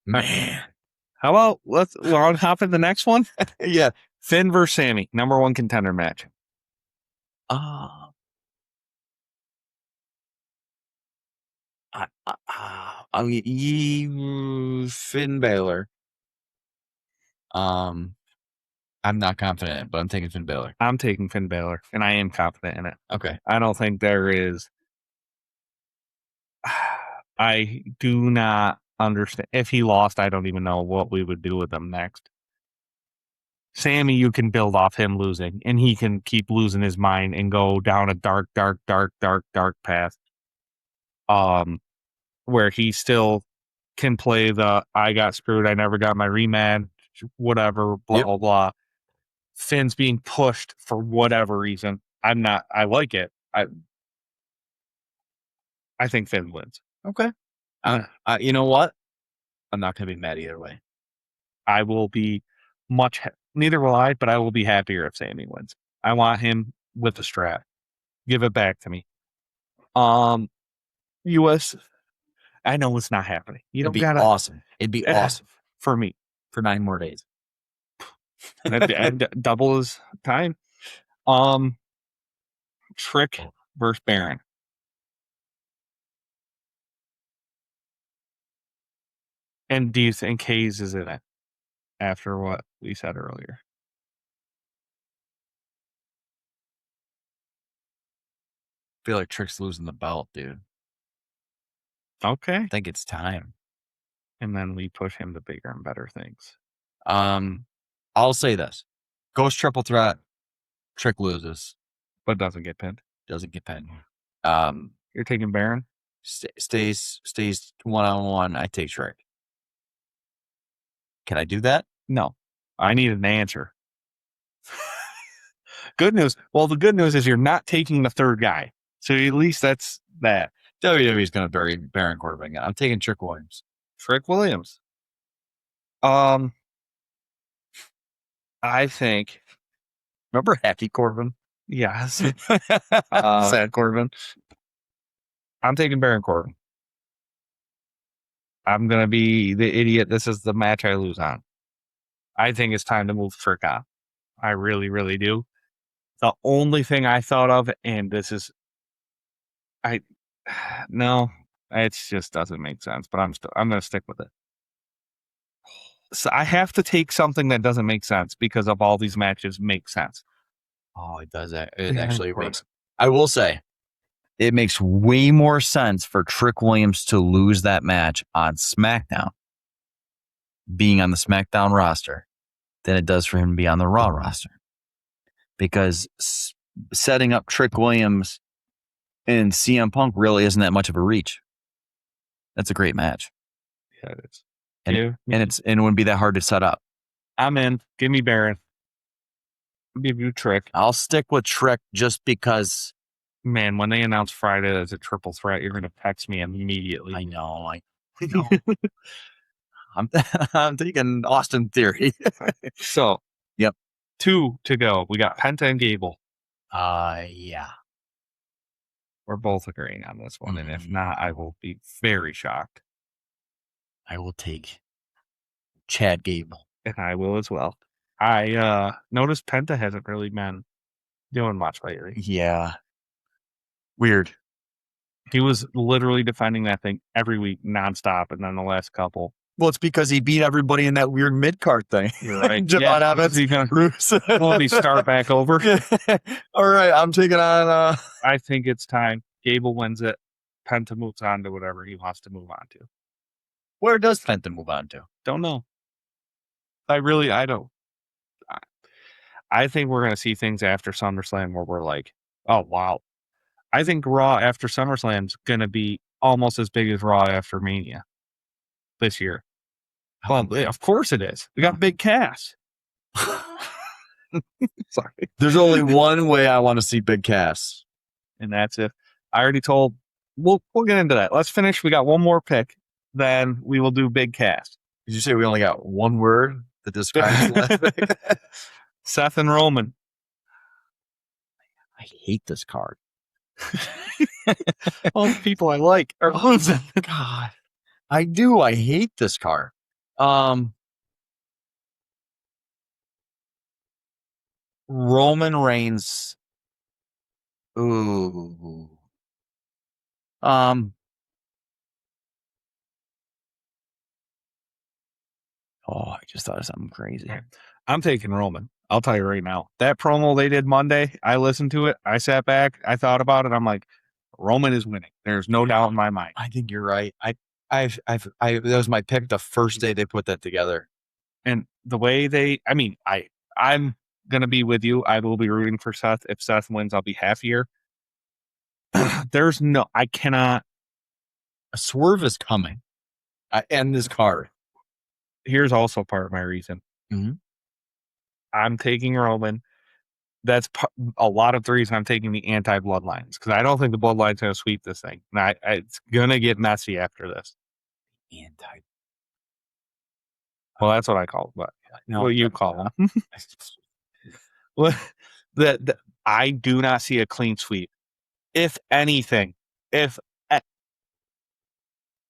Man. How about we'll hop in the next one? Yeah. Finn versus Sammy, number 1 contender match. Finn Balor. I'm not confident in it, but I'm taking Finn Balor. I'm taking Finn Balor, and I am confident in it. Okay. I don't think there is. I do not understand. If he lost, I don't even know what we would do with him next. Sammy, you can build off him losing, and he can keep losing his mind and go down a dark path. Where he still can play the I got screwed, I never got my rematch, whatever, blah, blah, blah. Finn's being pushed for whatever reason. I like it. I think Finn wins. Okay. You know what? I'm not going to be mad either way. I will be neither will I, but I will be happier if Sammy wins. I want him with the strap. Give it back to me. US, I know it's not happening. It'd be awesome. It'd be awesome for me for 9 more days. and double his time. Trick versus Baron. And do you think Hayes is in it after what we said earlier? I feel like Trick's losing the belt, dude. Okay. I think it's time. And then we push him to bigger and better things. I'll say this. Goes triple threat. Trick loses. but doesn't get pinned. Doesn't get pinned. You're taking Baron? Stays 1-on-1. I take Shrek. Can I do that? No. I need an answer. Good news. Well, the good news is you're not taking the third guy. So at least that's that. WWE's going to bury Baron Corbin again. I'm taking Trick Williams. Trick Williams. I think. Remember Happy Corbin? Yes. Sad Corbin. I'm taking Baron Corbin. I'm going to be the idiot. This is the match I lose on. I think it's time to move Trick on. I really, really do. The only thing I thought of, and this is, no, it just doesn't make sense, but I'm going to stick with it. So I have to take something that doesn't make sense because of all these matches make sense. Oh, it does. It actually makes. I will say, it makes way more sense for Trick Williams to lose that match on SmackDown, being on the SmackDown roster, than it does for him to be on the Raw roster. Because setting up Trick Williams and CM Punk really isn't that much of a reach. That's a great match. Yeah, it is. And it wouldn't be that hard to set up. I'm in. Give me Baron. I'll give you Trick. I'll stick with Trick just because. Man, when they announce Friday as a triple threat, you're going to text me immediately. I know. I'm thinking Austin Theory. So, yep. 2 to go. We got Penta and Gable. Yeah. We're both agreeing on this one. And if not, I will be very shocked. I will take Chad Gable. And I will as well. I noticed Penta hasn't really been doing much lately. Yeah. Weird. He was literally defending that thing every week nonstop, and then the last couple. Well, it's because he beat everybody in that weird mid-card thing. You're right. Javon Evans. Will he start back over? All right, I'm taking on... I think it's time. Gable wins it. Penta moves on to whatever he wants to move on to. Where does Penta move on to? Don't know. I don't. I think we're going to see things after SummerSlam where we're like, oh, wow. I think Raw after SummerSlam is going to be almost as big as Raw after Mania this year. Well, of course it is. We got big Cass. Sorry. There's only one way I want to see big Cass. And that's it. I already told. We'll get into that. Let's finish. We got one more pick. Then we will do big Cass. Did you say we only got one word that describes the last pick? Seth and Roman. I hate this card. All the people I like are losing. God, I do. I hate this card. Roman Reigns. Ooh. Oh, I just thought of something crazy. I'm taking Roman. I'll tell you right now. That promo they did Monday, I listened to it. I sat back. I thought about it. I'm like, Roman is winning. There's no doubt in my mind. I think you're right. That was my pick the first day they put that together. And the way I'm going to be with you. I will be rooting for Seth. If Seth wins, I'll be happier. I cannot. A swerve is coming. I end this card. Here's also part of my reason. Mm-hmm. I'm taking Roman. That's a lot of the reason I'm taking the anti-bloodlines, because I don't think the bloodline's going to sweep this thing. And it's going to get messy after this. Well, that's what I call it, but what you call them. Well, I do not see a clean sweep. If anything,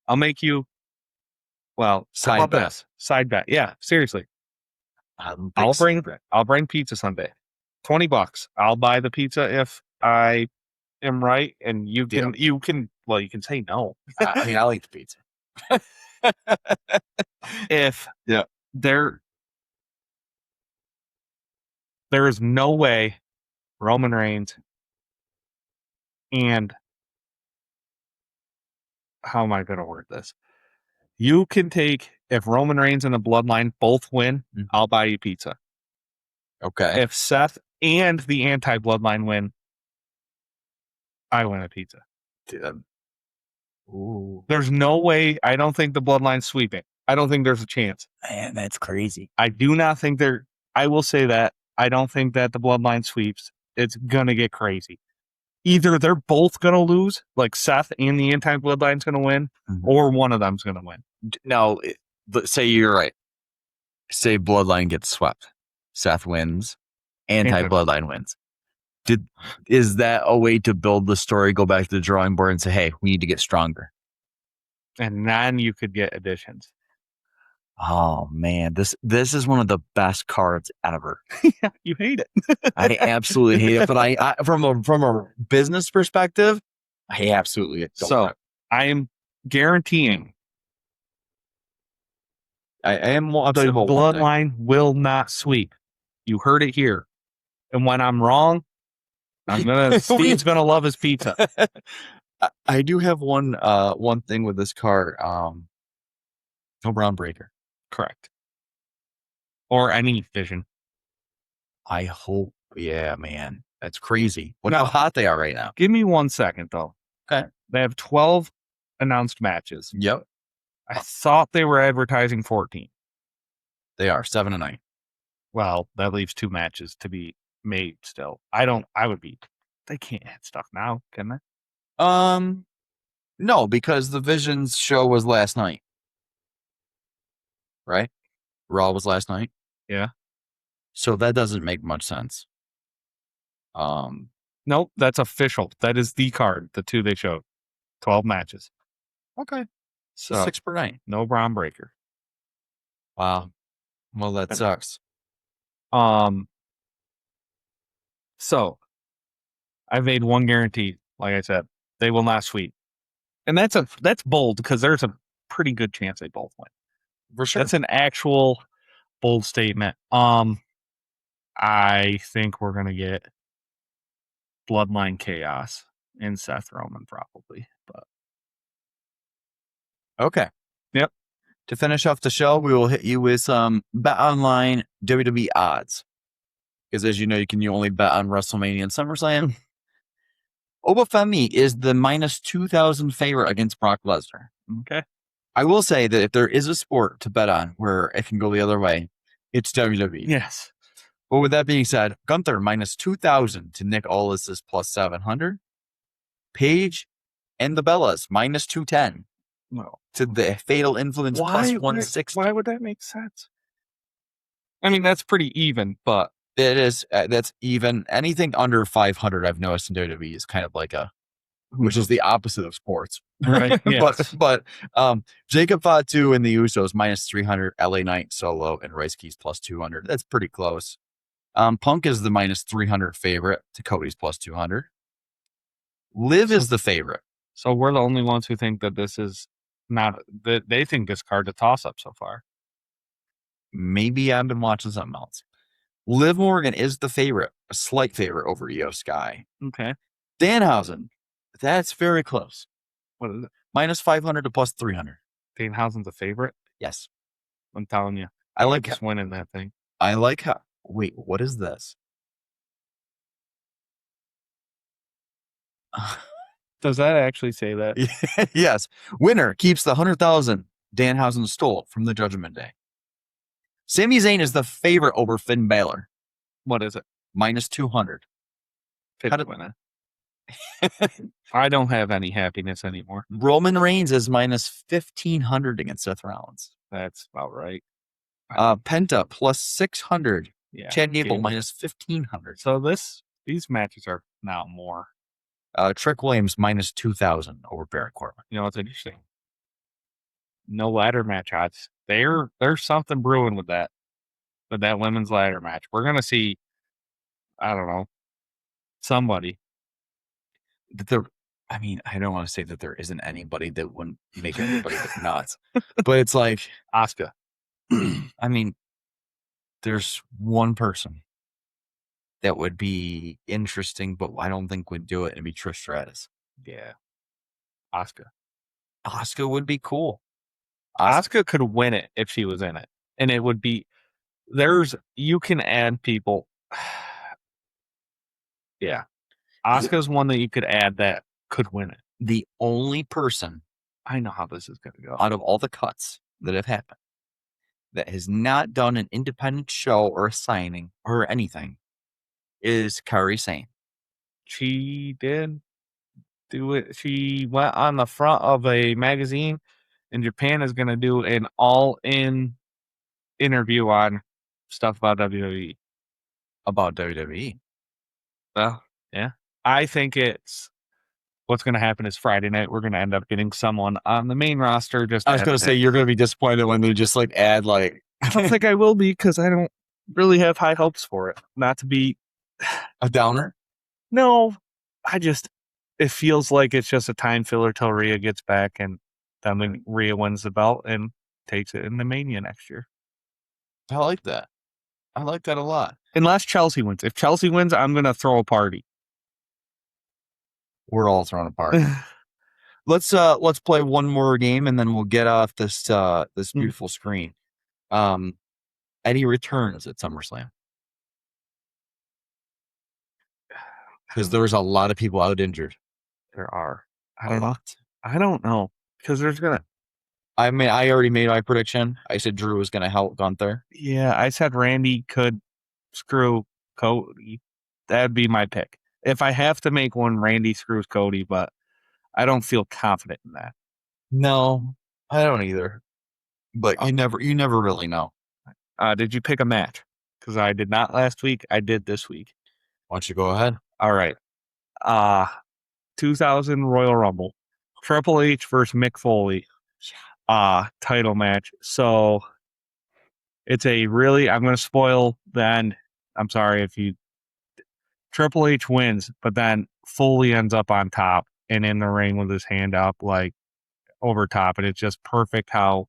I'll make you, side bet. Yeah, seriously. I'll bring pizza Sunday. $20. I'll buy the pizza if I am right, and you can say no. I mean, I like the pizza. If there is no way Roman Reigns and how am I going to word this? You can take, if Roman Reigns and the Bloodline both win, I'll buy you pizza. Okay. If Seth and the anti-Bloodline win, I win a pizza. Dude, ooh, There's no way. I don't think the Bloodline's sweeping. I don't think there's a chance. man, that's crazy. I do not think they're. I will say that I don't think that the Bloodline sweeps. It's gonna get crazy. Either they're both gonna lose, like Seth and the anti-Bloodline's gonna win, or one of them's gonna win. No, say you're right. Say Bloodline gets swept. Seth wins. Anti-Bloodline wins. Is that a way to build the story, go back to the drawing board and say, hey, we need to get stronger? And then you could get additions. Oh man, this is one of the best cards ever. Yeah, you hate it. I absolutely hate it, but I from a business perspective, I absolutely don't. So I am guaranteeing I am the Bloodline will not sweep. You heard it here. And when I'm wrong, Steve's gonna love his pizza. I do have one thing with this card. No Brown Breaker. Correct. Or any vision. I hope. Yeah, man. That's crazy. Look how hot they are right now. Give me 1 second, though. Okay. They have 12 announced matches. Yep. I thought they were advertising 14. They are 7 and 9. Well, that leaves 2 matches to be made still. They can't add stuff now, can they? No, because the Visions show was last night. Right? Raw was last night. Yeah. So that doesn't make much sense. Nope, that's official. That is the card, the 2 they showed. 12 matches. Okay. So 6 per night. No Brown Breaker. Wow. Well, that sucks. So I've made one guarantee, like I said, they will not sweep. And that's bold because there's a pretty good chance they both win. For sure. That's an actual bold statement. I think we're gonna get Bloodline Chaos and Seth Roman probably, but okay. Yep. To finish off the show, we will hit you with some Bet Online WWE odds. Because as you know, you can only bet on WrestleMania and SummerSlam. Obafemi is the minus 2,000 favorite against Brock Lesnar. Okay. I will say that if there is a sport to bet on where it can go the other way, it's WWE. Yes. But with that being said, Gunther minus 2,000 to Nick Aldis is plus 700. Paige and the Bellas minus 210. No. To the Fatal Influence plus 160. Why would that make sense? I mean, that's pretty even, but it is. That's even. Anything under 500, I've noticed in WWE is kind of like which is the opposite of sports, right? Yes. but Jacob Fatu and the Usos minus 300, LA Knight solo and Rice Keys plus 200. That's pretty close. Punk is the minus 300 favorite to Cody's plus 200. Liv is the favorite. So we're the only ones who think that this is not. That they think this card's a toss up so far. Maybe I've been watching something else. Liv Morgan is the favorite, a slight favorite over Io Sky. Okay. Danhausen, that's very close. What is it? Minus 500 to plus 300. Danhausen's a favorite? Yes. I'm telling you. I like just winning that thing. I like how. Wait, what is this? Does that actually say that? Yes. Winner keeps the 100,000 Danhausen stole from the Judgment Day. Sami Zayn is the favorite over Finn Balor. What is it? Minus 200. Winner. I don't have any happiness anymore. Roman Reigns is minus 1,500 against Seth Rollins. That's about right. Penta plus 600. Yeah. Chad Gable minus 1,500. So these matches are now more. Trick Williams minus 2,000 over Baron Corbin. You know what's interesting? No ladder match odds. There's something brewing with that women's ladder match. We're gonna see. I don't know. Somebody. I mean, I don't want to say that there isn't anybody that wouldn't make everybody nuts, but it's like Asuka. I mean, there's one person that would be interesting, but I don't think would do it, and it'd be Trish Stratus. Yeah. Asuka. Asuka would be cool. Asuka could win it if she was in it. And it would be you can add people. Yeah. Asuka's one that you could add that could win it. The only person I know how this is going to go. out of all the cuts that have happened that has not done an independent show or a signing or anything is Kairi Sane. She did do it. She went on the front of a magazine, and Japan is going to do an all-in interview on stuff about WWE. About WWE. Well, yeah. I think it's what's going to happen is Friday night we're going to end up getting someone on the main roster. Just I was going to say you're going to be disappointed when they just like add like. I don't think I will be because I don't really have high hopes for it. Not to be a downer. No, it feels like it's just a time filler till Rhea gets back, and then Rhea wins the belt and takes it in the Mania next year. I like that. I like that a lot. Unless Chelsea wins. If Chelsea wins, I'm going to throw a party. We're all throwing a party. Let's play one more game and then we'll get off this beautiful screen. Eddie returns at SummerSlam. Because there's a lot of people out injured. There are. I don't know. Because there's going to. I mean, I already made my prediction. I said Drew was going to help Gunther. Yeah, I said Randy could screw Cody. That'd be my pick. If I have to make one, Randy screws Cody, but I don't feel confident in that. No, I don't either. But you never really know. Did you pick a match? Because I did not last week. I did this week. Why don't you go ahead? All right. 2000 Royal Rumble. Triple H versus Mick Foley. Title match. So it's I'm going to spoil the end. I'm sorry if you. Triple H wins, but then Foley ends up on top and in the ring with his hand up, like over top. And it's just perfect how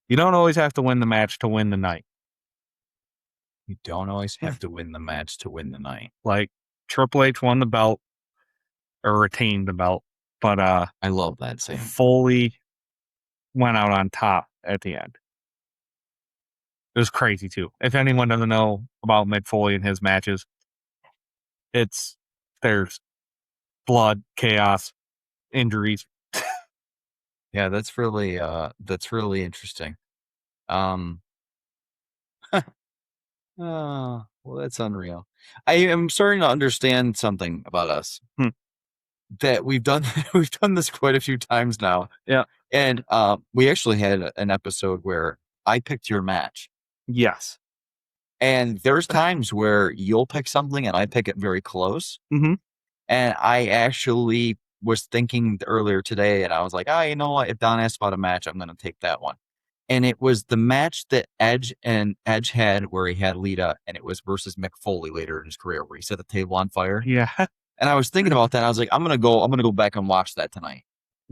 you don't always have to win the match to win the night. You don't always have to win the match to win the night. Like Triple H won the belt or retained the belt, but I love that saying. Foley went out on top at the end. It was crazy too. If anyone doesn't know about Mick Foley and his matches, there's blood, chaos, injuries. Yeah, that's really interesting. Oh, well, that's unreal. I am starting to understand something about us. That we've done this quite a few times now. Yeah. And we actually had an episode where I picked your match. Yes. And there's times where you'll pick something and I pick it very close. Mm-hmm. And I actually was thinking earlier today, and I was like, you know what? If Don asked about a match, I'm going to take that one. And it was the match that Edge had where he had Lita, and it was versus Mick Foley later in his career where he set the table on fire. Yeah. And I was thinking about that. And I was like, I'm going to go back and watch that tonight.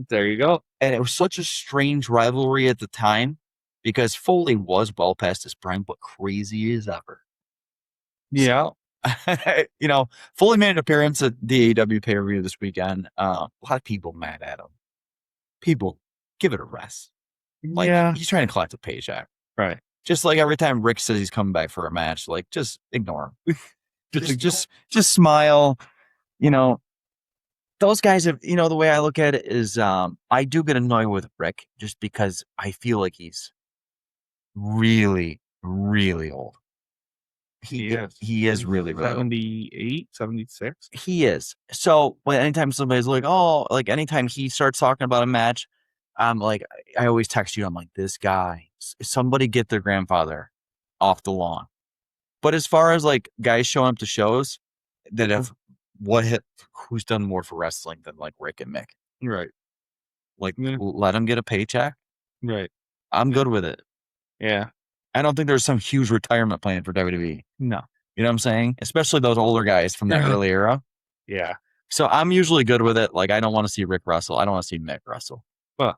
There you go. And it was such a strange rivalry at the time because Foley was well past his prime, but crazy as ever. Yeah. So, Foley made an appearance at the AEW pay-per-view this weekend. A lot of people mad at him. People, give it a rest. He's trying to collect a paycheck. Right. Just like every time Rick says he's coming back for a match, just ignore him. just smile. Those guys have, the way I look at it is I do get annoyed with Rick just because I feel like he's really, really old. He is really, really 78, 76. He is. So anytime somebody's like, anytime he starts talking about a match, I'm like, I always text you. I'm like, this guy, somebody get their grandfather off the lawn. But as far as like guys showing up to shows that have who's done more for wrestling than like Rick and Mick? Right. Let him get a paycheck. Right. I'm good with it. Yeah. I don't think there's some huge retirement plan for WWE. No. You know what I'm saying? Especially those older guys from that early era. Yeah. So I'm usually good with it. Like, I don't want to see Rick wrestle. I don't want to see Mick wrestle. Well,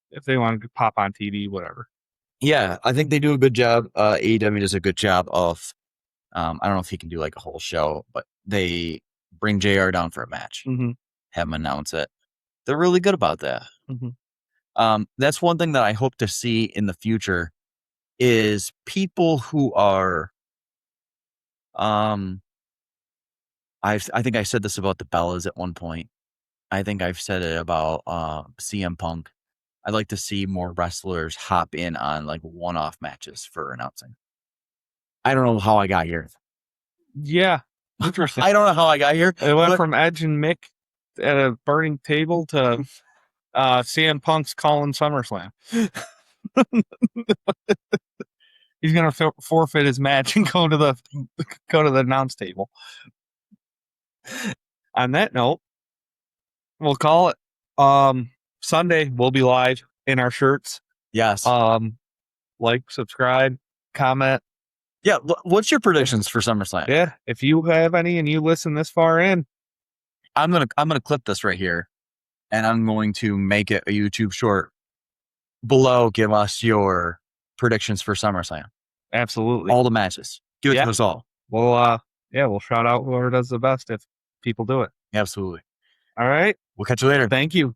if they want to pop on TV, whatever. Yeah, I think they do a good job. AEW does a good job of, I don't know if he can do like a whole show, but they bring JR down for a match. Mm-hmm. Have him announce it. They're really good about that. Mm-hmm. That's one thing that I hope to see in the future is people who are I think I said this about the Bellas at one point. I think I've said it about CM Punk. I'd like to see more wrestlers hop in on like one-off matches for announcing. I don't know how I got here. Yeah, interesting. I don't know how I got here. It went from Edge and Mick at a burning table to CM Punk's calling SummerSlam. He's gonna forfeit his match and go to the announce table. On that note, we'll call it. Sunday we'll be live in our shirts. Yes. Like, subscribe, comment. Yeah. What's your predictions for SummerSlam? Yeah, if you have any and you listen this far in, I'm gonna clip this right here, and I'm going to make it a YouTube short. Below, give us your predictions for SummerSlam. Absolutely, all the matches. Give it to us all. Well, we'll shout out whoever does the best if people do it. Absolutely. All right. We'll catch you later. Thank you.